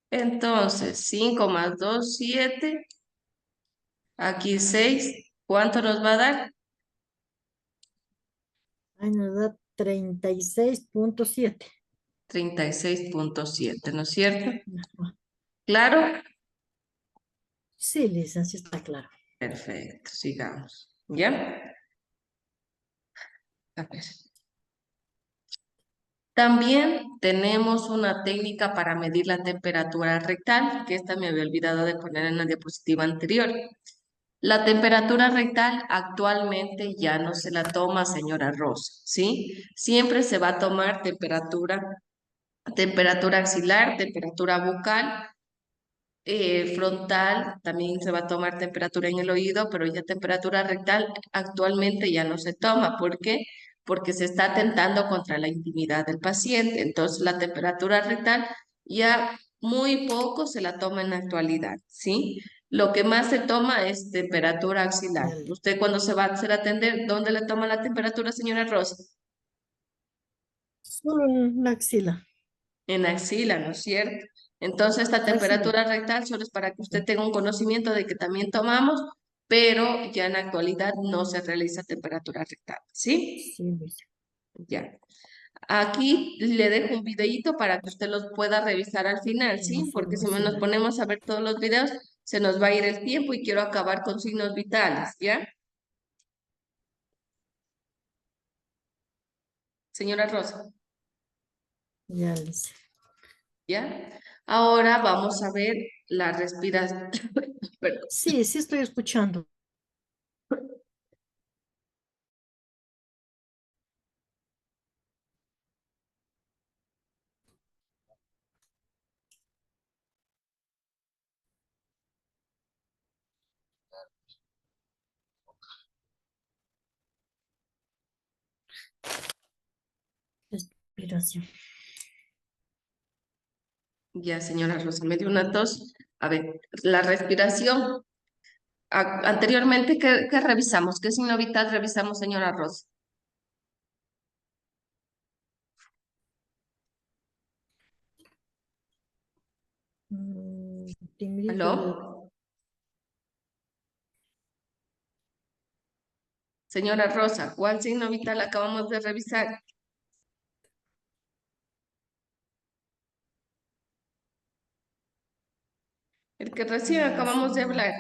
Entonces, 5 más 2, 7. Aquí 6. ¿Cuánto nos va a dar? Ahí nos da 36.7. 36.7, ¿no es cierto? Ajá. ¿Claro? Sí, licencia, está claro. Perfecto, sigamos. ¿Ya? A ver. También tenemos una técnica para medir la temperatura rectal, que esta me había olvidado de poner en la diapositiva anterior. La temperatura rectal actualmente ya no se la toma, señora Rosa, ¿sí? Siempre se va a tomar temperatura axilar, temperatura bucal, frontal, también se va a tomar temperatura en el oído, pero ya temperatura rectal actualmente ya no se toma. ¿Por qué? Porque se está atentando contra la intimidad del paciente. Entonces, la temperatura rectal ya muy poco se la toma en la actualidad, ¿sí? Lo que más se toma es temperatura axilar. Ya, Usted cuando se va a hacer atender, ¿dónde le toma la temperatura, señora Rosa? solo en la axila. En axila, ¿no es cierto? Entonces, esta Axila. temperatura rectal solo es para que usted tenga un conocimiento de que también tomamos, pero ya en la actualidad no se realiza temperatura rectal, ¿sí? Sí, Luis. Ya. Aquí le dejo un videíto para que usted los pueda revisar al final, ¿sí? Porque si nos Información. ponemos a ver todos los videos, se nos va a ir el tiempo y quiero acabar con signos vitales, ¿ya? Señora Rosa, Ya, Luis. ¿ya? Ahora vamos a ver la respiración. Perdón. Sí, sí estoy escuchando. Respiración. Ya, señora Rosa, me dio una tos. A ver, la respiración. Anteriormente, ¿qué revisamos? ¿Qué signo vital revisamos, señora Rosa? Timbrito de... ¿Aló? Señora Rosa, ¿cuál signo vital acabamos de revisar? El que recién acabamos de hablar.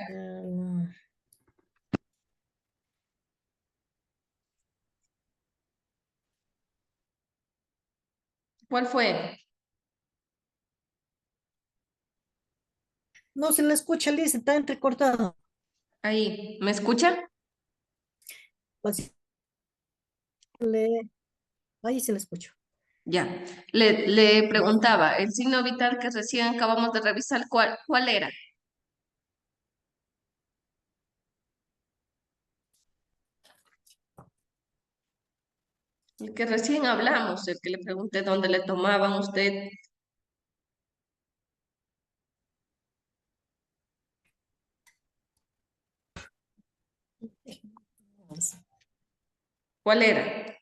¿Cuál fue? No se le escucha, Liz, está entrecortado. Ahí, ¿me escucha? Pues, ahí se le escucha. Ya. Le preguntaba, el signo vital que recién acabamos de revisar, ¿cuál era? El que recién hablamos, el que le pregunté dónde le tomaban usted. ¿Cuál era?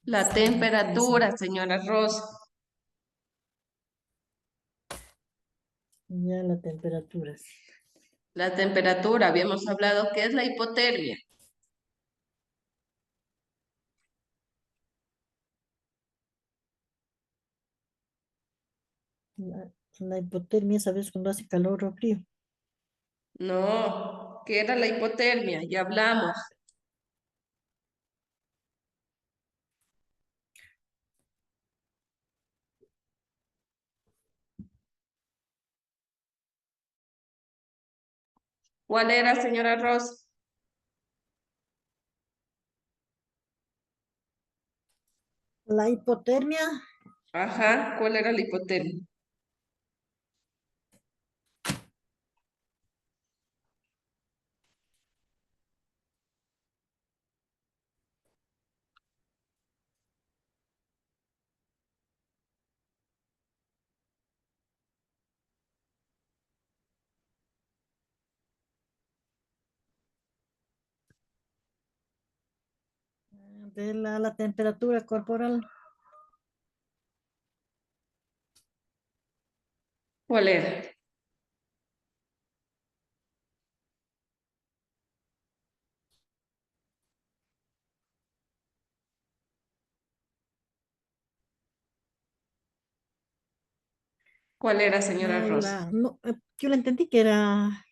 La temperatura, señora Rosa. Ya la temperatura. La temperatura, habíamos hablado que es la hipotermia. La hipotermia, ¿sabes cuando hace calor o frío? No, ¿qué era la hipotermia? Ya hablamos. ¿Cuál era, señora Rosa? La hipotermia, Ajá, ¿cuál era la hipotermia? de la temperatura corporal, ¿Cuál era? ¿Cuál era, señora Rosa? no, yo le entendí que era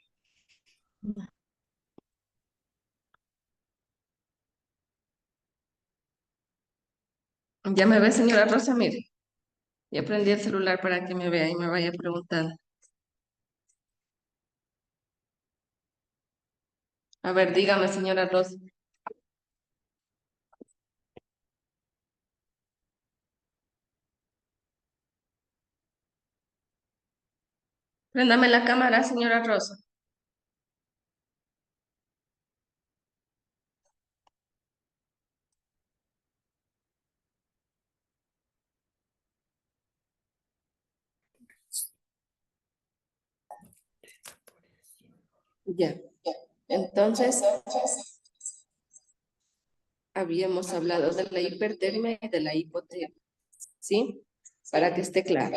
Ya me ve, señora Rosa, mire. Ya prendí el celular para que me vea y me vaya preguntando. A ver, dígame, señora Rosa. Préndame la cámara, señora Rosa. Ya. Entonces, habíamos hablado de la hipertermia y de la hipotermia. ¿Sí? Para que esté claro.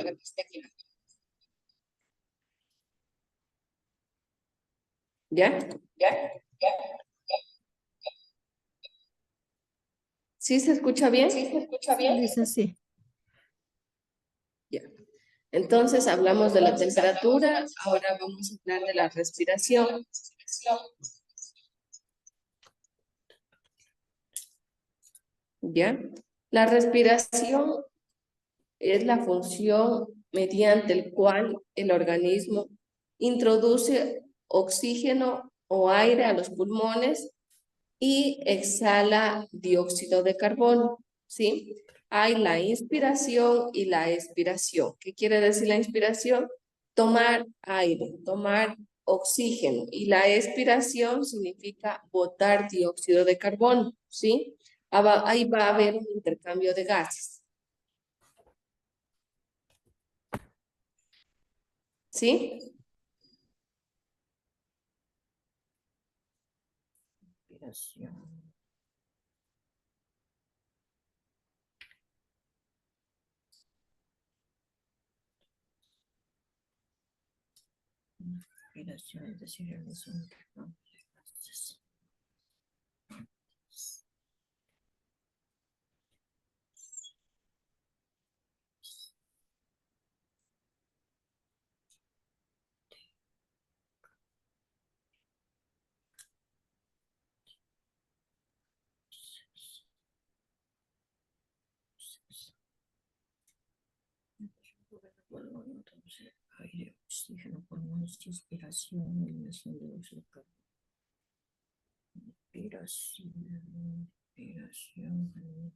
¿Ya? ¿Sí se escucha bien? dicen sí. Ya. Entonces hablamos de la temperatura, ahora vamos a hablar de la respiración. ¿Ya? La respiración es la función mediante el cual el organismo introduce oxígeno o aire a los pulmones y exhala dióxido de carbono, ¿sí? Hay la inspiración y la expiración. ¿Qué quiere decir la inspiración? Tomar aire, tomar oxígeno y la expiración significa botar dióxido de carbono, ¿sí? Ahí va a haber un intercambio de gases. ¿Sí? Inspiración. Inspiración, es decir, realiza un intercambio de gases. Entonces, aire, oxígeno, pulmones, inspiración, eliminación de dióxido de carbono. Inspiración, inspiración,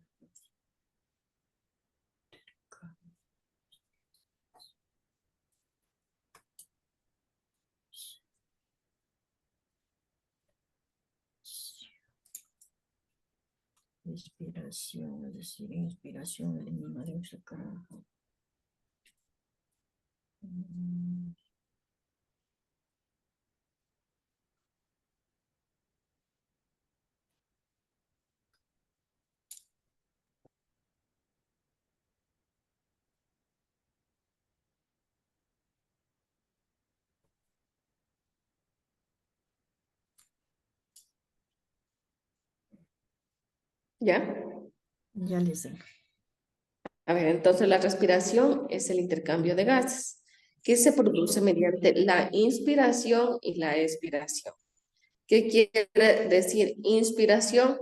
inspiración, es decir, inspiración, elimina dióxido de carbono. ¿Ya? Ya les sé. A ver, entonces la respiración es el intercambio de gases que se produce mediante la inspiración y la expiración. ¿Qué quiere decir inspiración?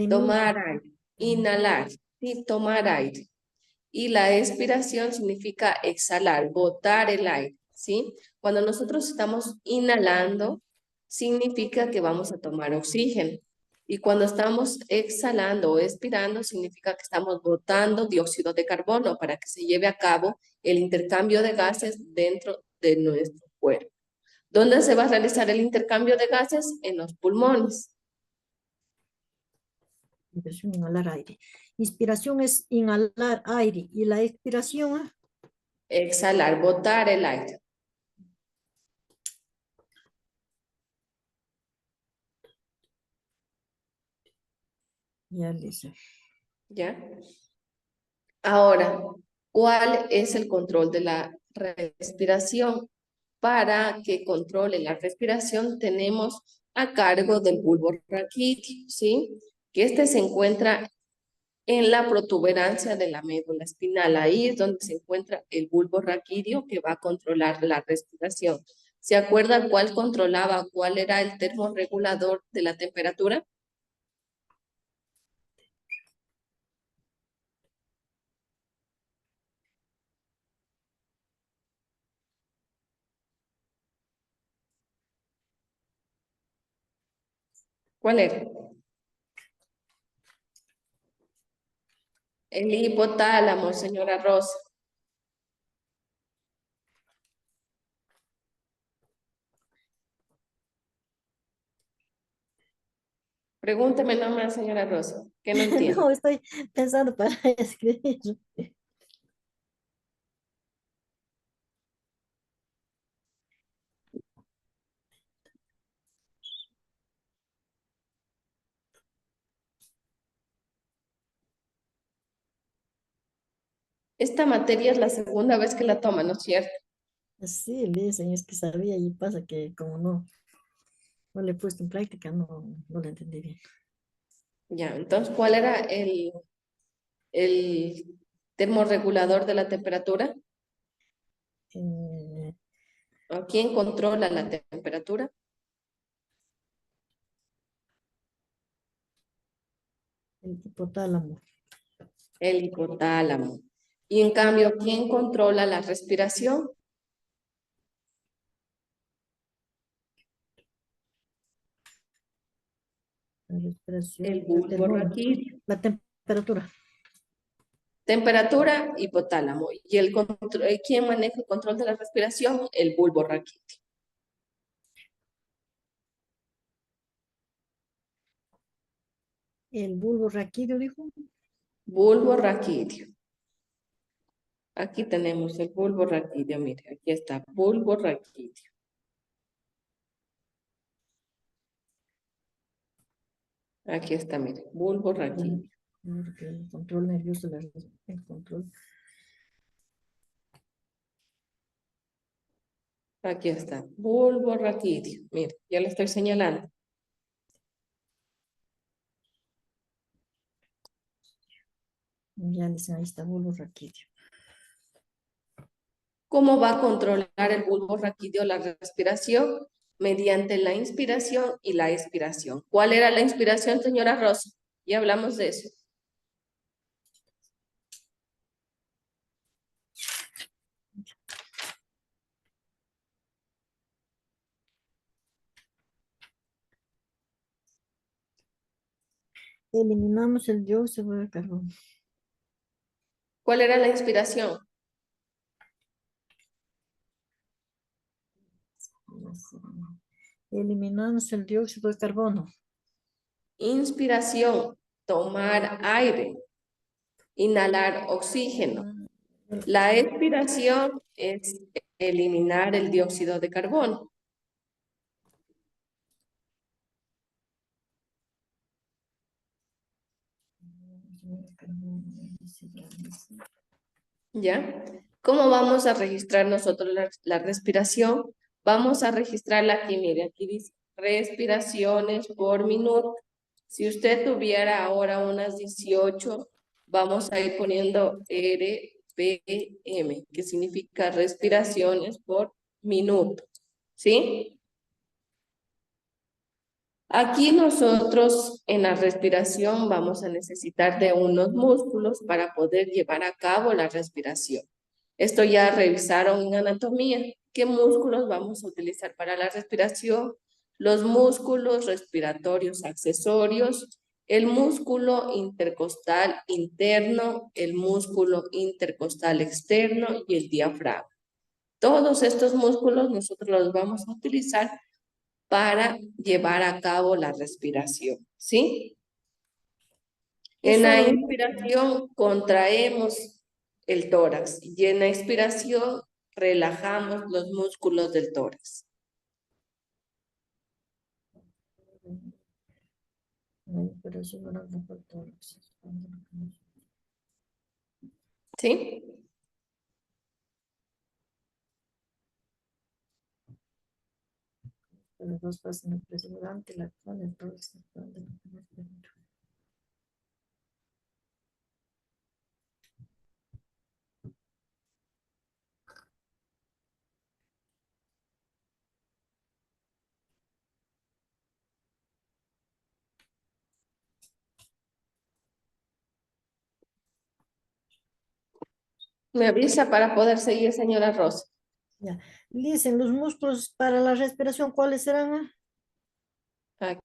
Tomar aire, inhalar, y tomar aire. Y la expiración significa exhalar, botar el aire, ¿sí? Cuando nosotros estamos inhalando, significa que vamos a tomar oxígeno. Y cuando estamos exhalando o expirando, significa que estamos botando dióxido de carbono para que se lleve a cabo el intercambio de gases dentro de nuestro cuerpo. ¿Dónde se va a realizar el intercambio de gases? En los pulmones. Inspiración, inhalar aire. Inspiración es inhalar aire y la expiración. Exhalar, botar el aire. Ya les sé. ¿Ya? Ahora, ¿cuál es el control de la respiración? Para que controle la respiración tenemos a cargo del bulbo raquídeo, ¿sí? Que este se encuentra en la protuberancia de la médula espinal. Ahí es donde se encuentra el bulbo raquídeo que va a controlar la respiración. ¿Se acuerdan cuál controlaba, cuál era el termorregulador de la temperatura? ¿Cuál era? El hipotálamo, señora Rosa. Pregúnteme nomás, señora Rosa, que no entiendo. No, estoy pensando para escribir. Esta materia es la segunda vez que la toma, ¿no es cierto? Sí, le dicen, es que sabía y pasa que como no le he puesto en práctica, no lo entendí bien. Ya, entonces, ¿cuál era el termorregulador de la temperatura? Eh, ¿O quién controla la temperatura? el hipotálamo. El hipotálamo. Y en cambio, ¿quién controla la respiración? La respiración, El bulbo raquídeo. la temperatura. Temperatura, hipotálamo. ¿Y ¿quién maneja el control de la respiración? El bulbo raquídeo. El bulbo raquídeo, dijo. Bulbo raquídeo. Aquí tenemos el bulbo raquídeo, mire, aquí está, bulbo raquídeo. Aquí está, mire, bulbo raquídeo. Porque el control nervioso, el control. Aquí está, bulbo raquídeo. Mire, ya le estoy señalando. Ya dicen, ahí está bulbo raquídeo. ¿Cómo va a controlar el bulbo raquídeo la respiración? Mediante la inspiración y la expiración. ¿Cuál era la inspiración, señora Rosa? Ya hablamos de eso. Eliminamos el dióxido de carbono. ¿Cuál era la inspiración? Eliminamos el dióxido de carbono. Inspiración, tomar aire. Inhalar oxígeno. La expiración es eliminar el dióxido de carbono. ¿Ya? ¿Cómo vamos a registrar nosotros la respiración? Vamos a registrarla aquí, mire, aquí dice respiraciones por minuto. Si usted tuviera ahora unas 18, vamos a ir poniendo RPM, que significa respiraciones por minuto. ¿Sí? Aquí nosotros en la respiración vamos a necesitar de unos músculos para poder llevar a cabo la respiración. Esto ya revisaron en anatomía. ¿Qué músculos vamos a utilizar para la respiración? Los músculos respiratorios accesorios, el músculo intercostal interno, el músculo intercostal externo y el diafragma. Todos estos músculos nosotros los vamos a utilizar para llevar a cabo la respiración, ¿sí? En la inspiración contraemos el tórax y en la expiración relajamos los músculos del tórax. ¿Sí? Los dos pasan durante la actual, entonces. Me avisa para poder seguir, señora Rosa. Ya. Dicen los músculos para la respiración, ¿cuáles serán? Aquí.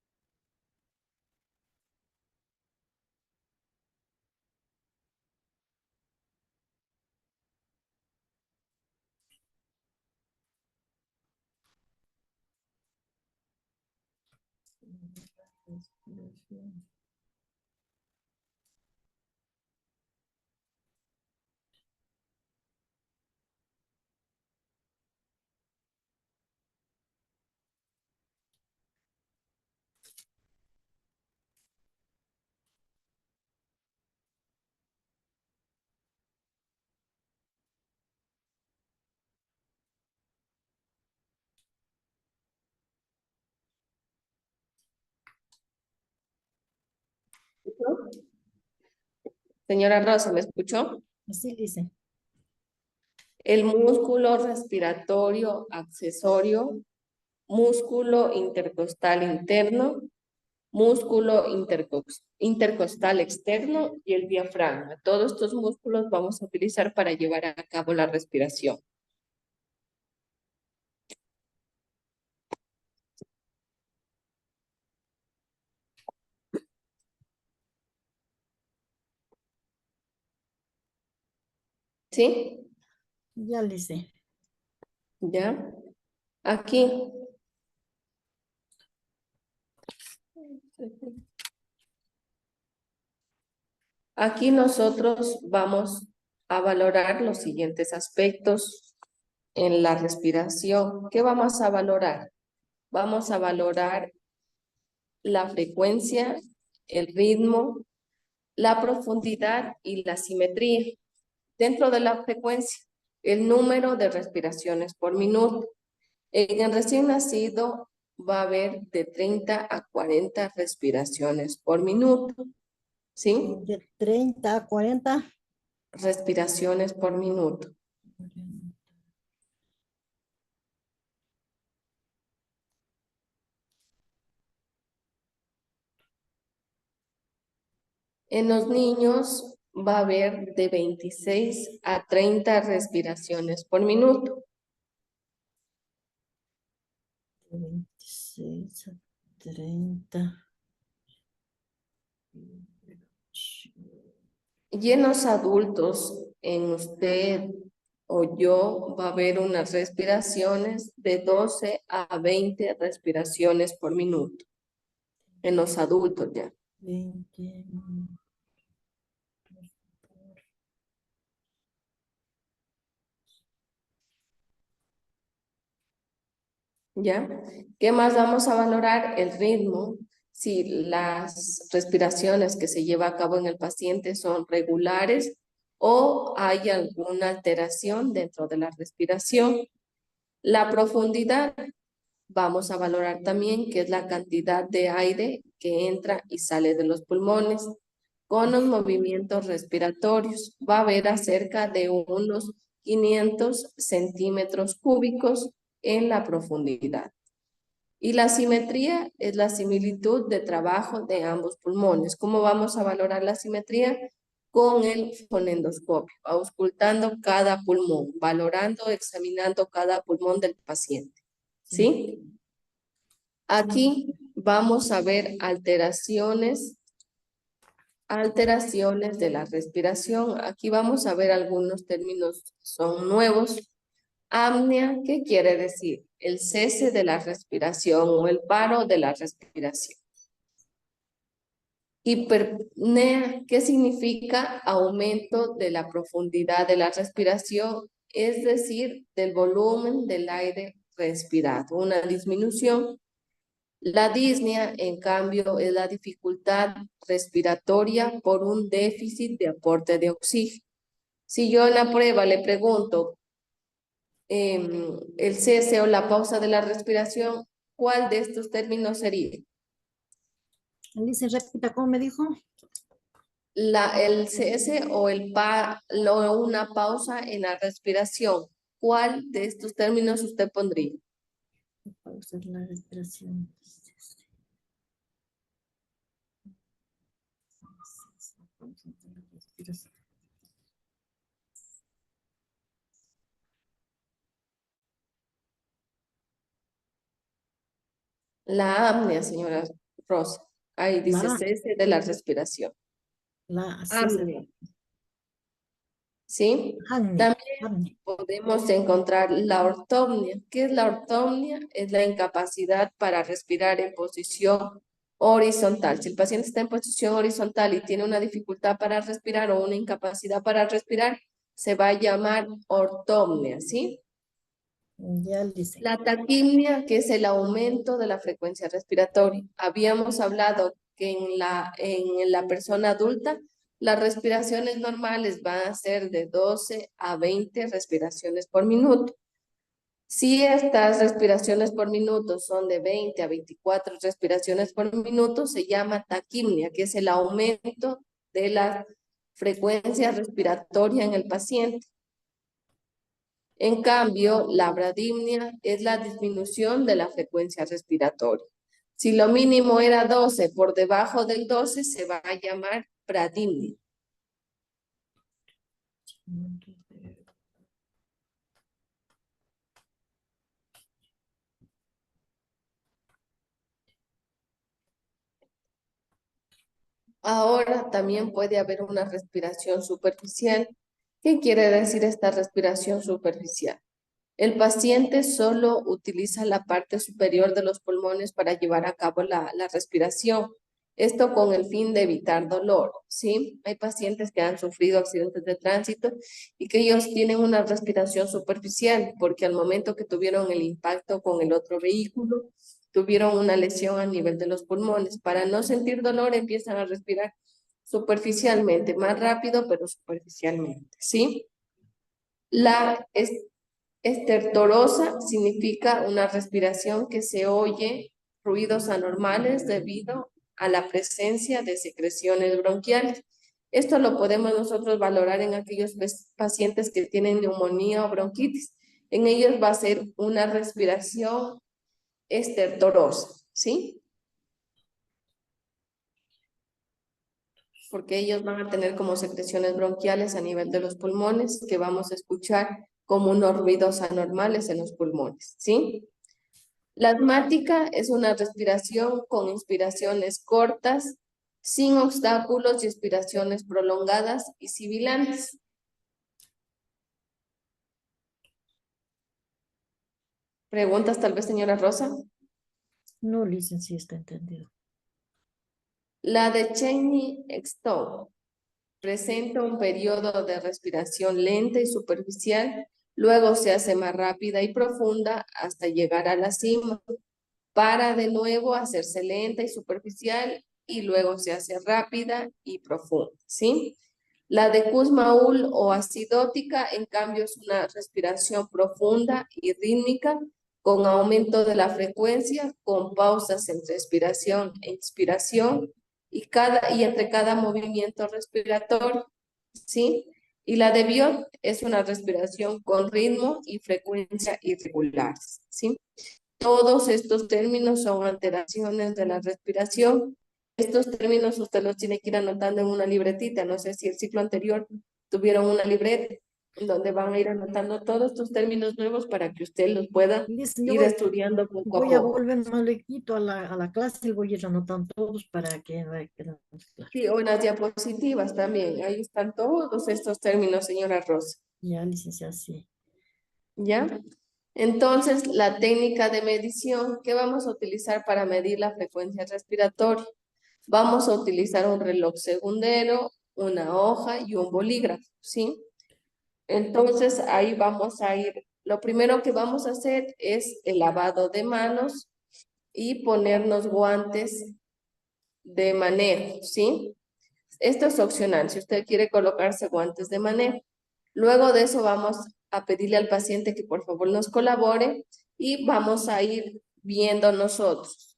Señora Rosa, ¿me escuchó? Así dicen. El músculo respiratorio accesorio, músculo intercostal interno, músculo intercostal externo y el diafragma. Todos estos músculos vamos a utilizar para llevar a cabo la respiración. ¿Sí? Ya le sé. ¿Ya? Aquí. Aquí nosotros vamos a valorar los siguientes aspectos en la respiración. ¿Qué vamos a valorar? Vamos a valorar la frecuencia, el ritmo, la profundidad y la simetría. Dentro de la frecuencia, el número de respiraciones por minuto. En el recién nacido va a haber de 30 a 40 respiraciones por minuto. ¿Sí? De 30 a 40. Respiraciones por minuto. En los niños va a haber de 26 a 30 respiraciones por minuto. 26 a 30. Y en los adultos, en usted o yo, va a haber unas respiraciones de 12 a 20 respiraciones por minuto. En los adultos ya. 20. ¿Ya? ¿Qué más vamos a valorar? El ritmo. Si las respiraciones que se lleva a cabo en el paciente son regulares o hay alguna alteración dentro de la respiración. La profundidad. Vamos a valorar también qué es la cantidad de aire que entra y sale de los pulmones. Con los movimientos respiratorios va a haber acerca de unos 500 centímetros cúbicos en la profundidad. Y la simetría es la similitud de trabajo de ambos pulmones. ¿Cómo vamos a valorar la simetría? Con el fonendoscopio, auscultando cada pulmón, valorando, examinando cada pulmón del paciente. ¿Sí? Aquí vamos a ver alteraciones de la respiración. Aquí vamos a ver algunos términos que son nuevos. Apnea, ¿qué quiere decir? El cese de la respiración o el paro de la respiración. Hiperpnea, ¿qué significa? Aumento de la profundidad de la respiración, es decir, del volumen del aire respirado, una disminución. La disnea, en cambio, es la dificultad respiratoria por un déficit de aporte de oxígeno. Si yo en la prueba le pregunto el cese o la pausa de la respiración, ¿cuál de estos términos sería? Alice, repita, ¿cómo me dijo? El cese o una pausa en la respiración. ¿Cuál de estos términos usted pondría? Pausa de la respiración. La apnea, señora Rosa. Ahí dice La- cese de la respiración. sí, Apnea. ¿Sí? apnea, También apnea. podemos encontrar la ortopnea. ¿Qué es la ortopnea? Es la incapacidad para respirar en posición horizontal. Si el paciente está en posición horizontal y tiene una dificultad para respirar o una incapacidad para respirar, se va a llamar ortopnea, ¿sí? Ya, Alice. La taquipnea, que es el aumento de la frecuencia respiratoria. Habíamos hablado que en la persona adulta las respiraciones normales van a ser de 12 a 20 respiraciones por minuto. Si estas respiraciones por minuto son de 20 a 24 respiraciones por minuto, se llama taquipnea, que es el aumento de la frecuencia respiratoria en el paciente. En cambio, la bradipnea es la disminución de la frecuencia respiratoria. Si lo mínimo era 12, por debajo del 12 se va a llamar bradipnea. Ahora también puede haber una respiración superficial. ¿Qué quiere decir esta respiración superficial? El paciente solo utiliza la parte superior de los pulmones para llevar a cabo la respiración. Esto con el fin de evitar dolor, ¿sí? Hay pacientes que han sufrido accidentes de tránsito y que ellos tienen una respiración superficial porque al momento que tuvieron el impacto con el otro vehículo, tuvieron una lesión a nivel de los pulmones. Para no sentir dolor empiezan a respirar superficialmente, más rápido, pero superficialmente, ¿sí? La estertorosa significa una respiración que se oye ruidos anormales debido a la presencia de secreciones bronquiales. Esto lo podemos nosotros valorar en aquellos pacientes que tienen neumonía o bronquitis. En ellos va a ser una respiración estertorosa, ¿sí? Porque ellos van a tener como secreciones bronquiales a nivel de los pulmones que vamos a escuchar como unos ruidos anormales en los pulmones, ¿sí? La asmática es una respiración con inspiraciones cortas, sin obstáculos y expiraciones prolongadas y sibilantes. ¿Preguntas tal vez, señora Rosa? No, licenciada, está entendido. La de Cheney-Stone presenta un periodo de respiración lenta y superficial, luego se hace más rápida y profunda hasta llegar a la cima, para de nuevo hacerse lenta y superficial y luego se hace rápida y profunda, ¿sí? La de Kussmaul o acidótica, en cambio, es una respiración profunda y rítmica con aumento de la frecuencia, con pausas entre expiración e inspiración y entre cada movimiento respiratorio, ¿sí? Y la de Biot es una respiración con ritmo y frecuencia irregulares, ¿sí? Todos estos términos son alteraciones de la respiración. Estos términos usted los tiene que ir anotando en una libretita. No sé si el ciclo anterior tuvieron una libreta donde van a ir anotando todos estos términos nuevos para que usted los pueda Listo, yo ir estudiando poco a voy a poco. volver más lequito a la clase y voy a ir anotando todos para que vaya quedando claro. Sí, o en las diapositivas también. Ahí están todos estos términos, señora Rosa. Ya, licenciada, sí. ¿Ya? Entonces, la técnica de medición que vamos a utilizar para medir la frecuencia respiratoria. Vamos a utilizar un reloj segundero, una hoja y un bolígrafo, ¿sí? Entonces, ahí vamos a ir. Lo primero que vamos a hacer es el lavado de manos y ponernos guantes de manejo, ¿sí? Esto es opcional, si usted quiere colocarse guantes de manejo. Luego de eso vamos a pedirle al paciente que por favor nos colabore y vamos a ir viendo nosotros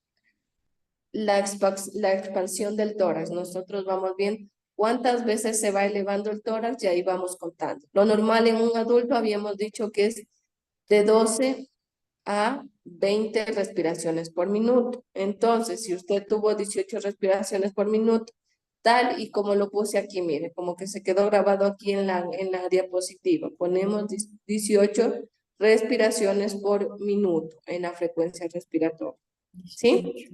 la expansión del tórax. Nosotros vamos viendo cuántas veces se va elevando el tórax y ahí vamos contando. Lo normal en un adulto habíamos dicho que es de 12 a 20 respiraciones por minuto. Entonces, si usted tuvo 18 respiraciones por minuto, tal y como lo puse aquí, mire, como que se quedó grabado aquí en la diapositiva. Ponemos 18 respiraciones por minuto en la frecuencia respiratoria. ¿Sí?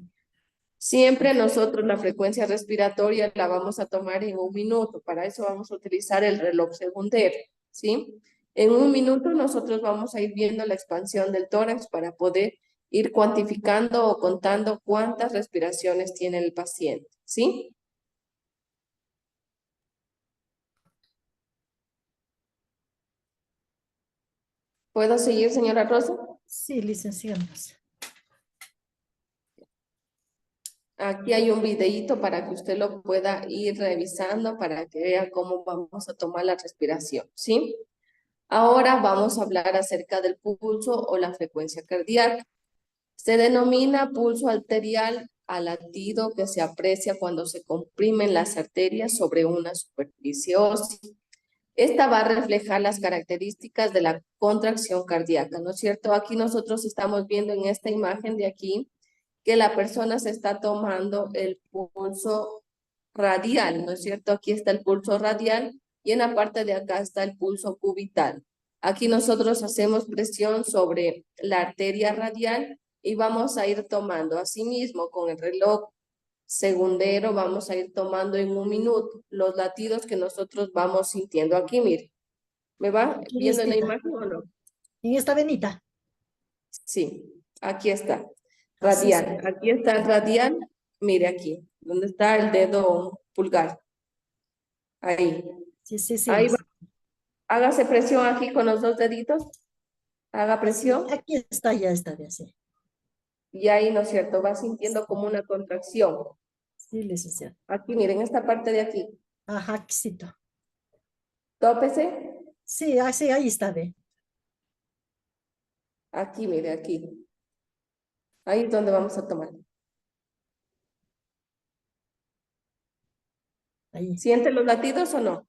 Siempre nosotros la frecuencia respiratoria la vamos a tomar en 1 minuto. Para eso vamos a utilizar el reloj segundero, ¿sí? En 1 minuto nosotros vamos a ir viendo la expansión del tórax para poder ir cuantificando o contando cuántas respiraciones tiene el paciente, ¿sí? ¿Puedo seguir, señora Rosa? Sí, licenciada. Aquí hay un videíto para que usted lo pueda ir revisando para que vea cómo vamos a tomar la respiración, ¿sí? Ahora vamos a hablar acerca del pulso o la frecuencia cardíaca. Se denomina pulso arterial al latido que se aprecia cuando se comprimen las arterias sobre una superficie ósea. Esta va a reflejar las características de la contracción cardíaca, ¿no es cierto? Aquí nosotros estamos viendo en esta imagen de aquí que la persona se está tomando el pulso radial, ¿no es cierto? Aquí está el pulso radial y en la parte de acá está el pulso cubital. Aquí nosotros hacemos presión sobre la arteria radial y vamos a ir tomando. Asimismo, con el reloj segundero vamos a ir tomando en 1 minuto los latidos que nosotros vamos sintiendo. Aquí, mire. ¿Me va Aquí viendo en la listita. imagen o no? En esta venita. Sí, aquí está. Así Radial. es. Aquí está el radial Mire aquí, donde está el dedo pulgar. Ahí. Sí, sí, sí. Ahí va. Hágase presión aquí con los dos deditos. Haga presión. Aquí está, ya está bien, sí. Y ahí, ¿no es cierto? Va sintiendo como una contracción. Sí, licenciado. Aquí, miren, esta parte de aquí. Ajá, éxito. Tópese. Sí, así, ahí está bien. Aquí, mire, aquí. Ahí es donde vamos a tomar. Ahí. ¿Siente los latidos o no?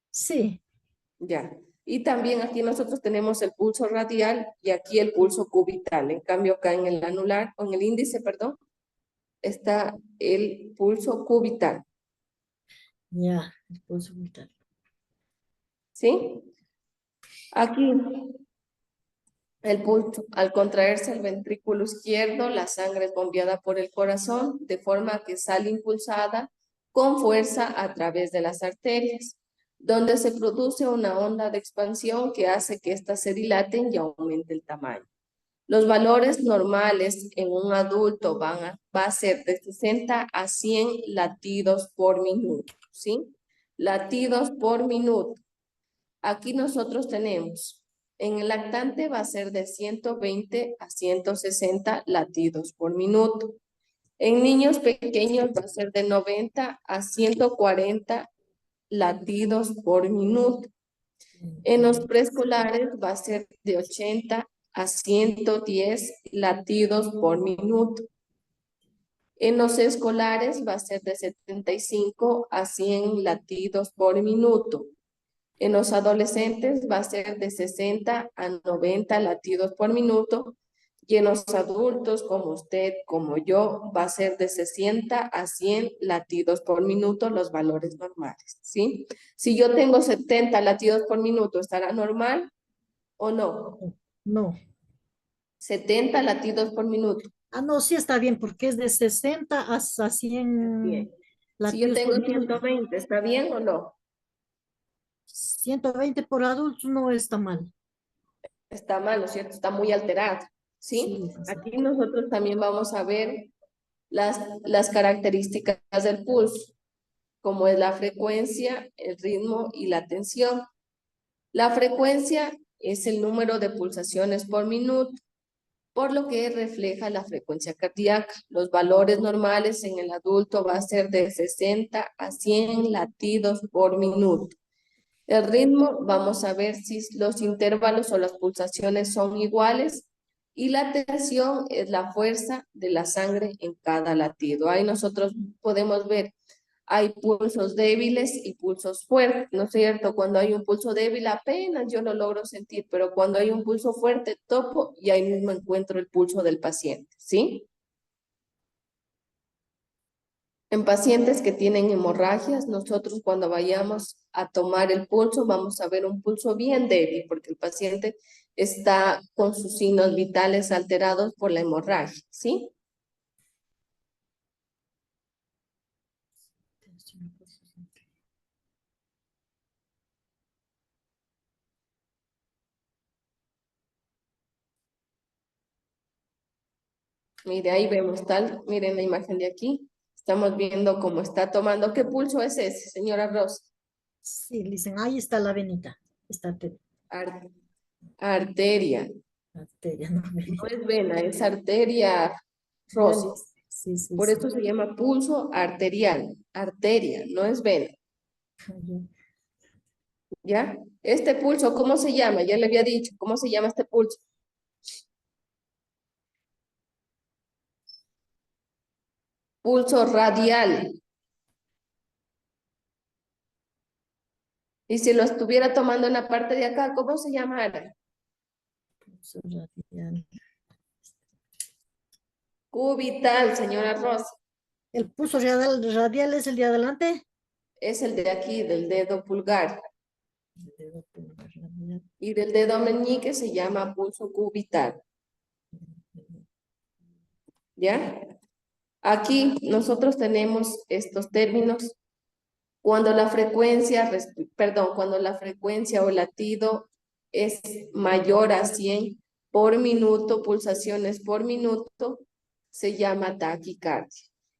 Sí, Ya. Y también aquí nosotros tenemos el pulso radial y aquí el pulso cubital. En cambio, acá en el anular, o en el índice, perdón, está el pulso cubital. ya, el pulso vital. ¿Sí? Aquí, el pulso, al contraerse el ventrículo izquierdo, la sangre es bombeada por el corazón, de forma que sale impulsada con fuerza a través de las arterias, donde se produce una onda de expansión que hace que éstas se dilaten y aumente el tamaño. Los valores normales en un adulto va a ser de 60 a 100 latidos por minuto, ¿sí? Latidos por minuto. Aquí nosotros tenemos, en el lactante va a ser de 120 a 160 latidos por minuto. En niños pequeños va a ser de 90 a 140 latidos por minuto. En los preescolares va a ser de 80 a 110 latidos por minuto. En los escolares va a ser de 75 a 100 latidos por minuto. En los adolescentes va a ser de 60 a 90 latidos por minuto. Y en los adultos, como usted, como yo, va a ser de 60 a 100 latidos por minuto los valores normales, ¿sí? Si yo tengo 70 latidos por minuto, ¿estará normal o no? No. 70 latidos por minuto. Ah, no, sí está bien, porque es de 60 hasta 100 Bien. Si yo latidos tengo por minuto. 120, ¿está bien o no? 120 por adultos no está mal. Está mal, ¿no es cierto? Está muy alterado, Sí, ¿sí? licenciado. Aquí nosotros también vamos a ver las características del pulso, como es la frecuencia, el ritmo y la tensión. La frecuencia es el número de pulsaciones por minuto, por lo que refleja la frecuencia cardíaca. Los valores normales en el adulto va a ser de 60 a 100 latidos por minuto. El ritmo, vamos a ver si los intervalos o las pulsaciones son iguales. Y la tensión es la fuerza de la sangre en cada latido. Ahí nosotros podemos ver, hay pulsos débiles y pulsos fuertes, ¿no es cierto? Cuando hay un pulso débil apenas yo lo logro sentir, pero cuando hay un pulso fuerte topo y ahí mismo encuentro el pulso del paciente, ¿sí? En pacientes que tienen hemorragias, nosotros cuando vayamos a tomar el pulso, vamos a ver un pulso bien débil, porque el paciente está con sus signos vitales alterados por la hemorragia, ¿sí? Mire, ahí vemos tal, miren la imagen de aquí. Estamos viendo cómo está tomando. ¿Qué pulso es ese, señora Rosa? Sí, dicen, ahí está la venita. Está Arteria. arteria, no No venita. es vena, es arteria Ya rosa. sí, sí, Por sí. eso se llama pulso arterial. Arteria, no es vena. ¿Ya? Este pulso, ¿cómo se llama? Ya le había dicho, ¿cómo se llama este pulso? Pulso radial. Y si lo estuviera tomando en la parte de acá, ¿cómo se llamara? Pulso radial. Cubital, señora Rosa. ¿El pulso radial es el de adelante? Es el de aquí, del dedo pulgar. El dedo pulgar radial. Y del dedo meñique se llama pulso cubital. ¿Ya? Aquí nosotros tenemos estos términos. Cuando la frecuencia, cuando la frecuencia o latido es mayor a 100 por minuto, pulsaciones por minuto, se llama taquicardia.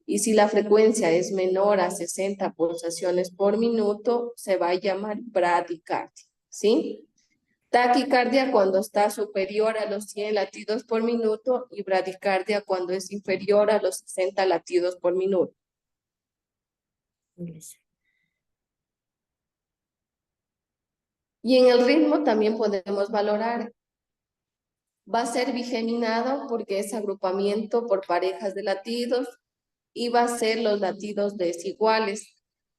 Y si la frecuencia es menor a 60 pulsaciones por minuto, se va a llamar bradicardia, ¿sí? Taquicardia cuando está superior a los 100 latidos por minuto y bradicardia cuando es inferior a los 60 latidos por minuto. Y en el ritmo también podemos valorar. Va a ser bigeminado porque es agrupamiento por parejas de latidos y va a ser los latidos desiguales.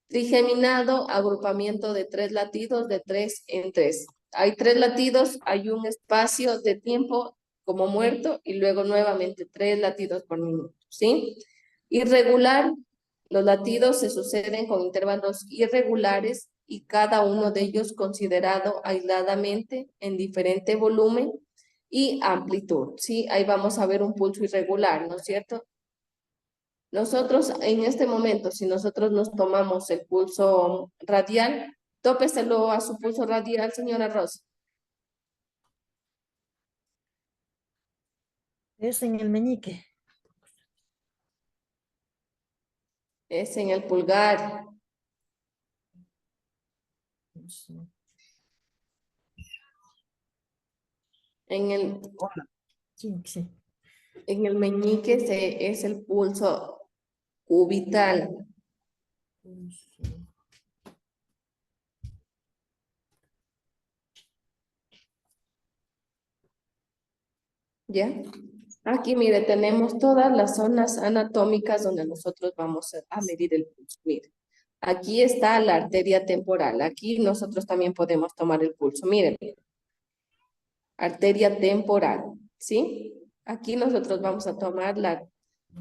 Trigeminado, agrupamiento de 3 latidos de 3 en 3. Hay 3 latidos, hay un espacio de tiempo como muerto y luego nuevamente 3 latidos por minuto, ¿sí? Irregular, los latidos se suceden con intervalos irregulares y cada uno de ellos considerado aisladamente en diferente volumen y amplitud, ¿sí? Ahí vamos a ver un pulso irregular, ¿no es cierto? Nosotros en este momento, si nosotros nos tomamos el pulso radial, tópeselo a su pulso radial, señora Rosa. Es en el meñique. Es en el pulgar. En el, Sí, sí. en el meñique es el pulso cubital. ¿Ya? Aquí, mire, tenemos todas las zonas anatómicas donde nosotros vamos a medir el pulso. Mire, aquí está la arteria temporal. Aquí nosotros también podemos tomar el pulso. Miren, arteria temporal, ¿sí? Aquí nosotros vamos a tomar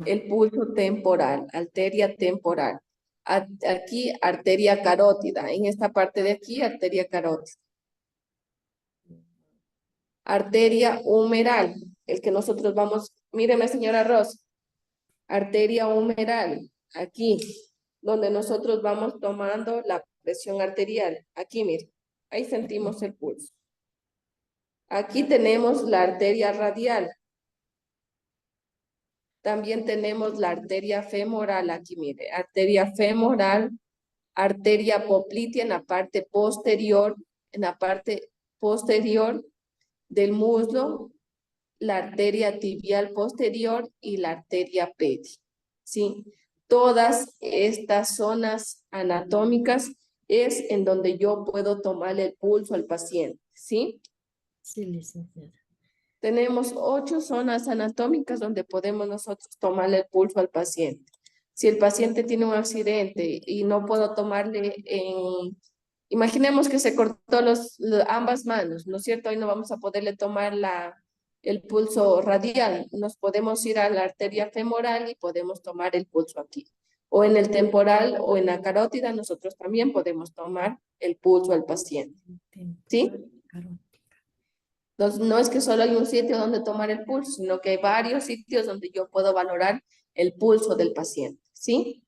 el pulso temporal, arteria temporal. Aquí, arteria carótida. En esta parte de aquí, arteria carótida. Arteria humeral, el que nosotros vamos, míreme señora Rosa, arteria humeral, aquí, donde nosotros vamos tomando la presión arterial, aquí mire, ahí sentimos el pulso. Aquí tenemos la arteria radial, también tenemos la arteria femoral, aquí mire, arteria femoral, arteria poplitea en la parte posterior del muslo, la arteria tibial posterior y la arteria pedi, ¿sí? Todas estas zonas anatómicas es en donde yo puedo tomar el pulso al paciente, ¿sí? Sí, licenciada. Tenemos 8 zonas anatómicas donde podemos nosotros tomarle el pulso al paciente. Si el paciente tiene un accidente y no puedo tomarle imaginemos que se cortó ambas manos, ¿no es cierto? Hoy no vamos a poderle tomar el pulso radial. Nos podemos ir a la arteria femoral y podemos tomar el pulso aquí. O en el temporal o en la carótida, nosotros también podemos tomar el pulso al paciente. ¿Sí? Entonces, no es que solo hay un sitio donde tomar el pulso, sino que hay varios sitios donde yo puedo valorar el pulso del paciente. ¿Sí?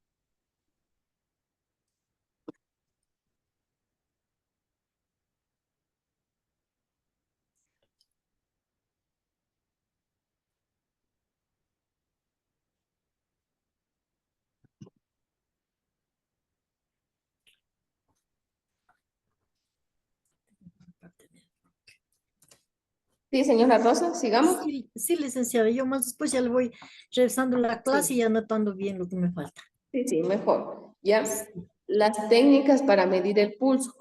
Sí, señora Rosa, sigamos. Sí, sí, licenciada, yo más después ya le voy revisando la clase y anotando bien lo que me falta. Sí, mejor. ¿Ya? Las técnicas para medir el pulso,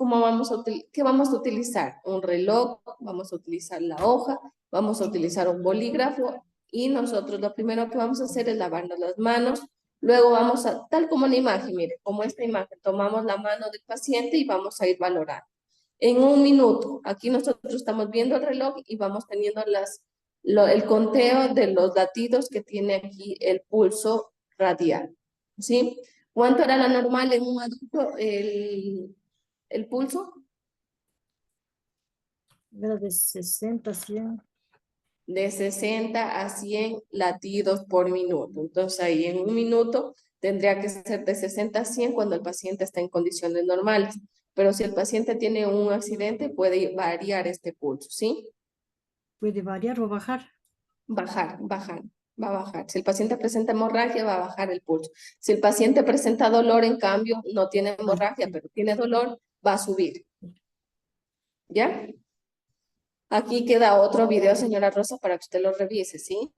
¿qué vamos a utilizar? Un reloj, vamos a utilizar la hoja, vamos a utilizar un bolígrafo y nosotros lo primero que vamos a hacer es lavarnos las manos. Luego vamos a, tal como una imagen, mire, como esta imagen, tomamos la mano del paciente y vamos a ir valorando. En un minuto, aquí nosotros estamos viendo el reloj y vamos teniendo el conteo de los latidos que tiene aquí el pulso radial. ¿Sí? ¿Cuánto era la normal en un adulto el pulso? Era de 60 a 100. De 60 a 100 latidos por minuto. Entonces ahí en un minuto tendría que ser de 60 a 100 cuando el paciente está en condiciones normales. Pero si el paciente tiene un accidente puede variar este pulso, ¿sí? Puede variar o bajar. Bajar. va a bajar. Si el paciente presenta hemorragia, va a bajar el pulso. Si el paciente presenta dolor, en cambio, no tiene hemorragia, pero tiene dolor, va a subir. ¿Ya? Aquí queda otro video, señora Rosa, para que usted lo revise, ¿sí?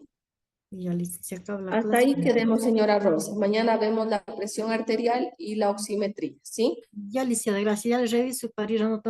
Y ya listo, se acaba la Hasta clase. ahí quedemos, señora Rosa. Mañana vemos la presión arterial y la oximetría, ¿sí? Ya, licenciada, gracias. Ya le reviso para ir anotando.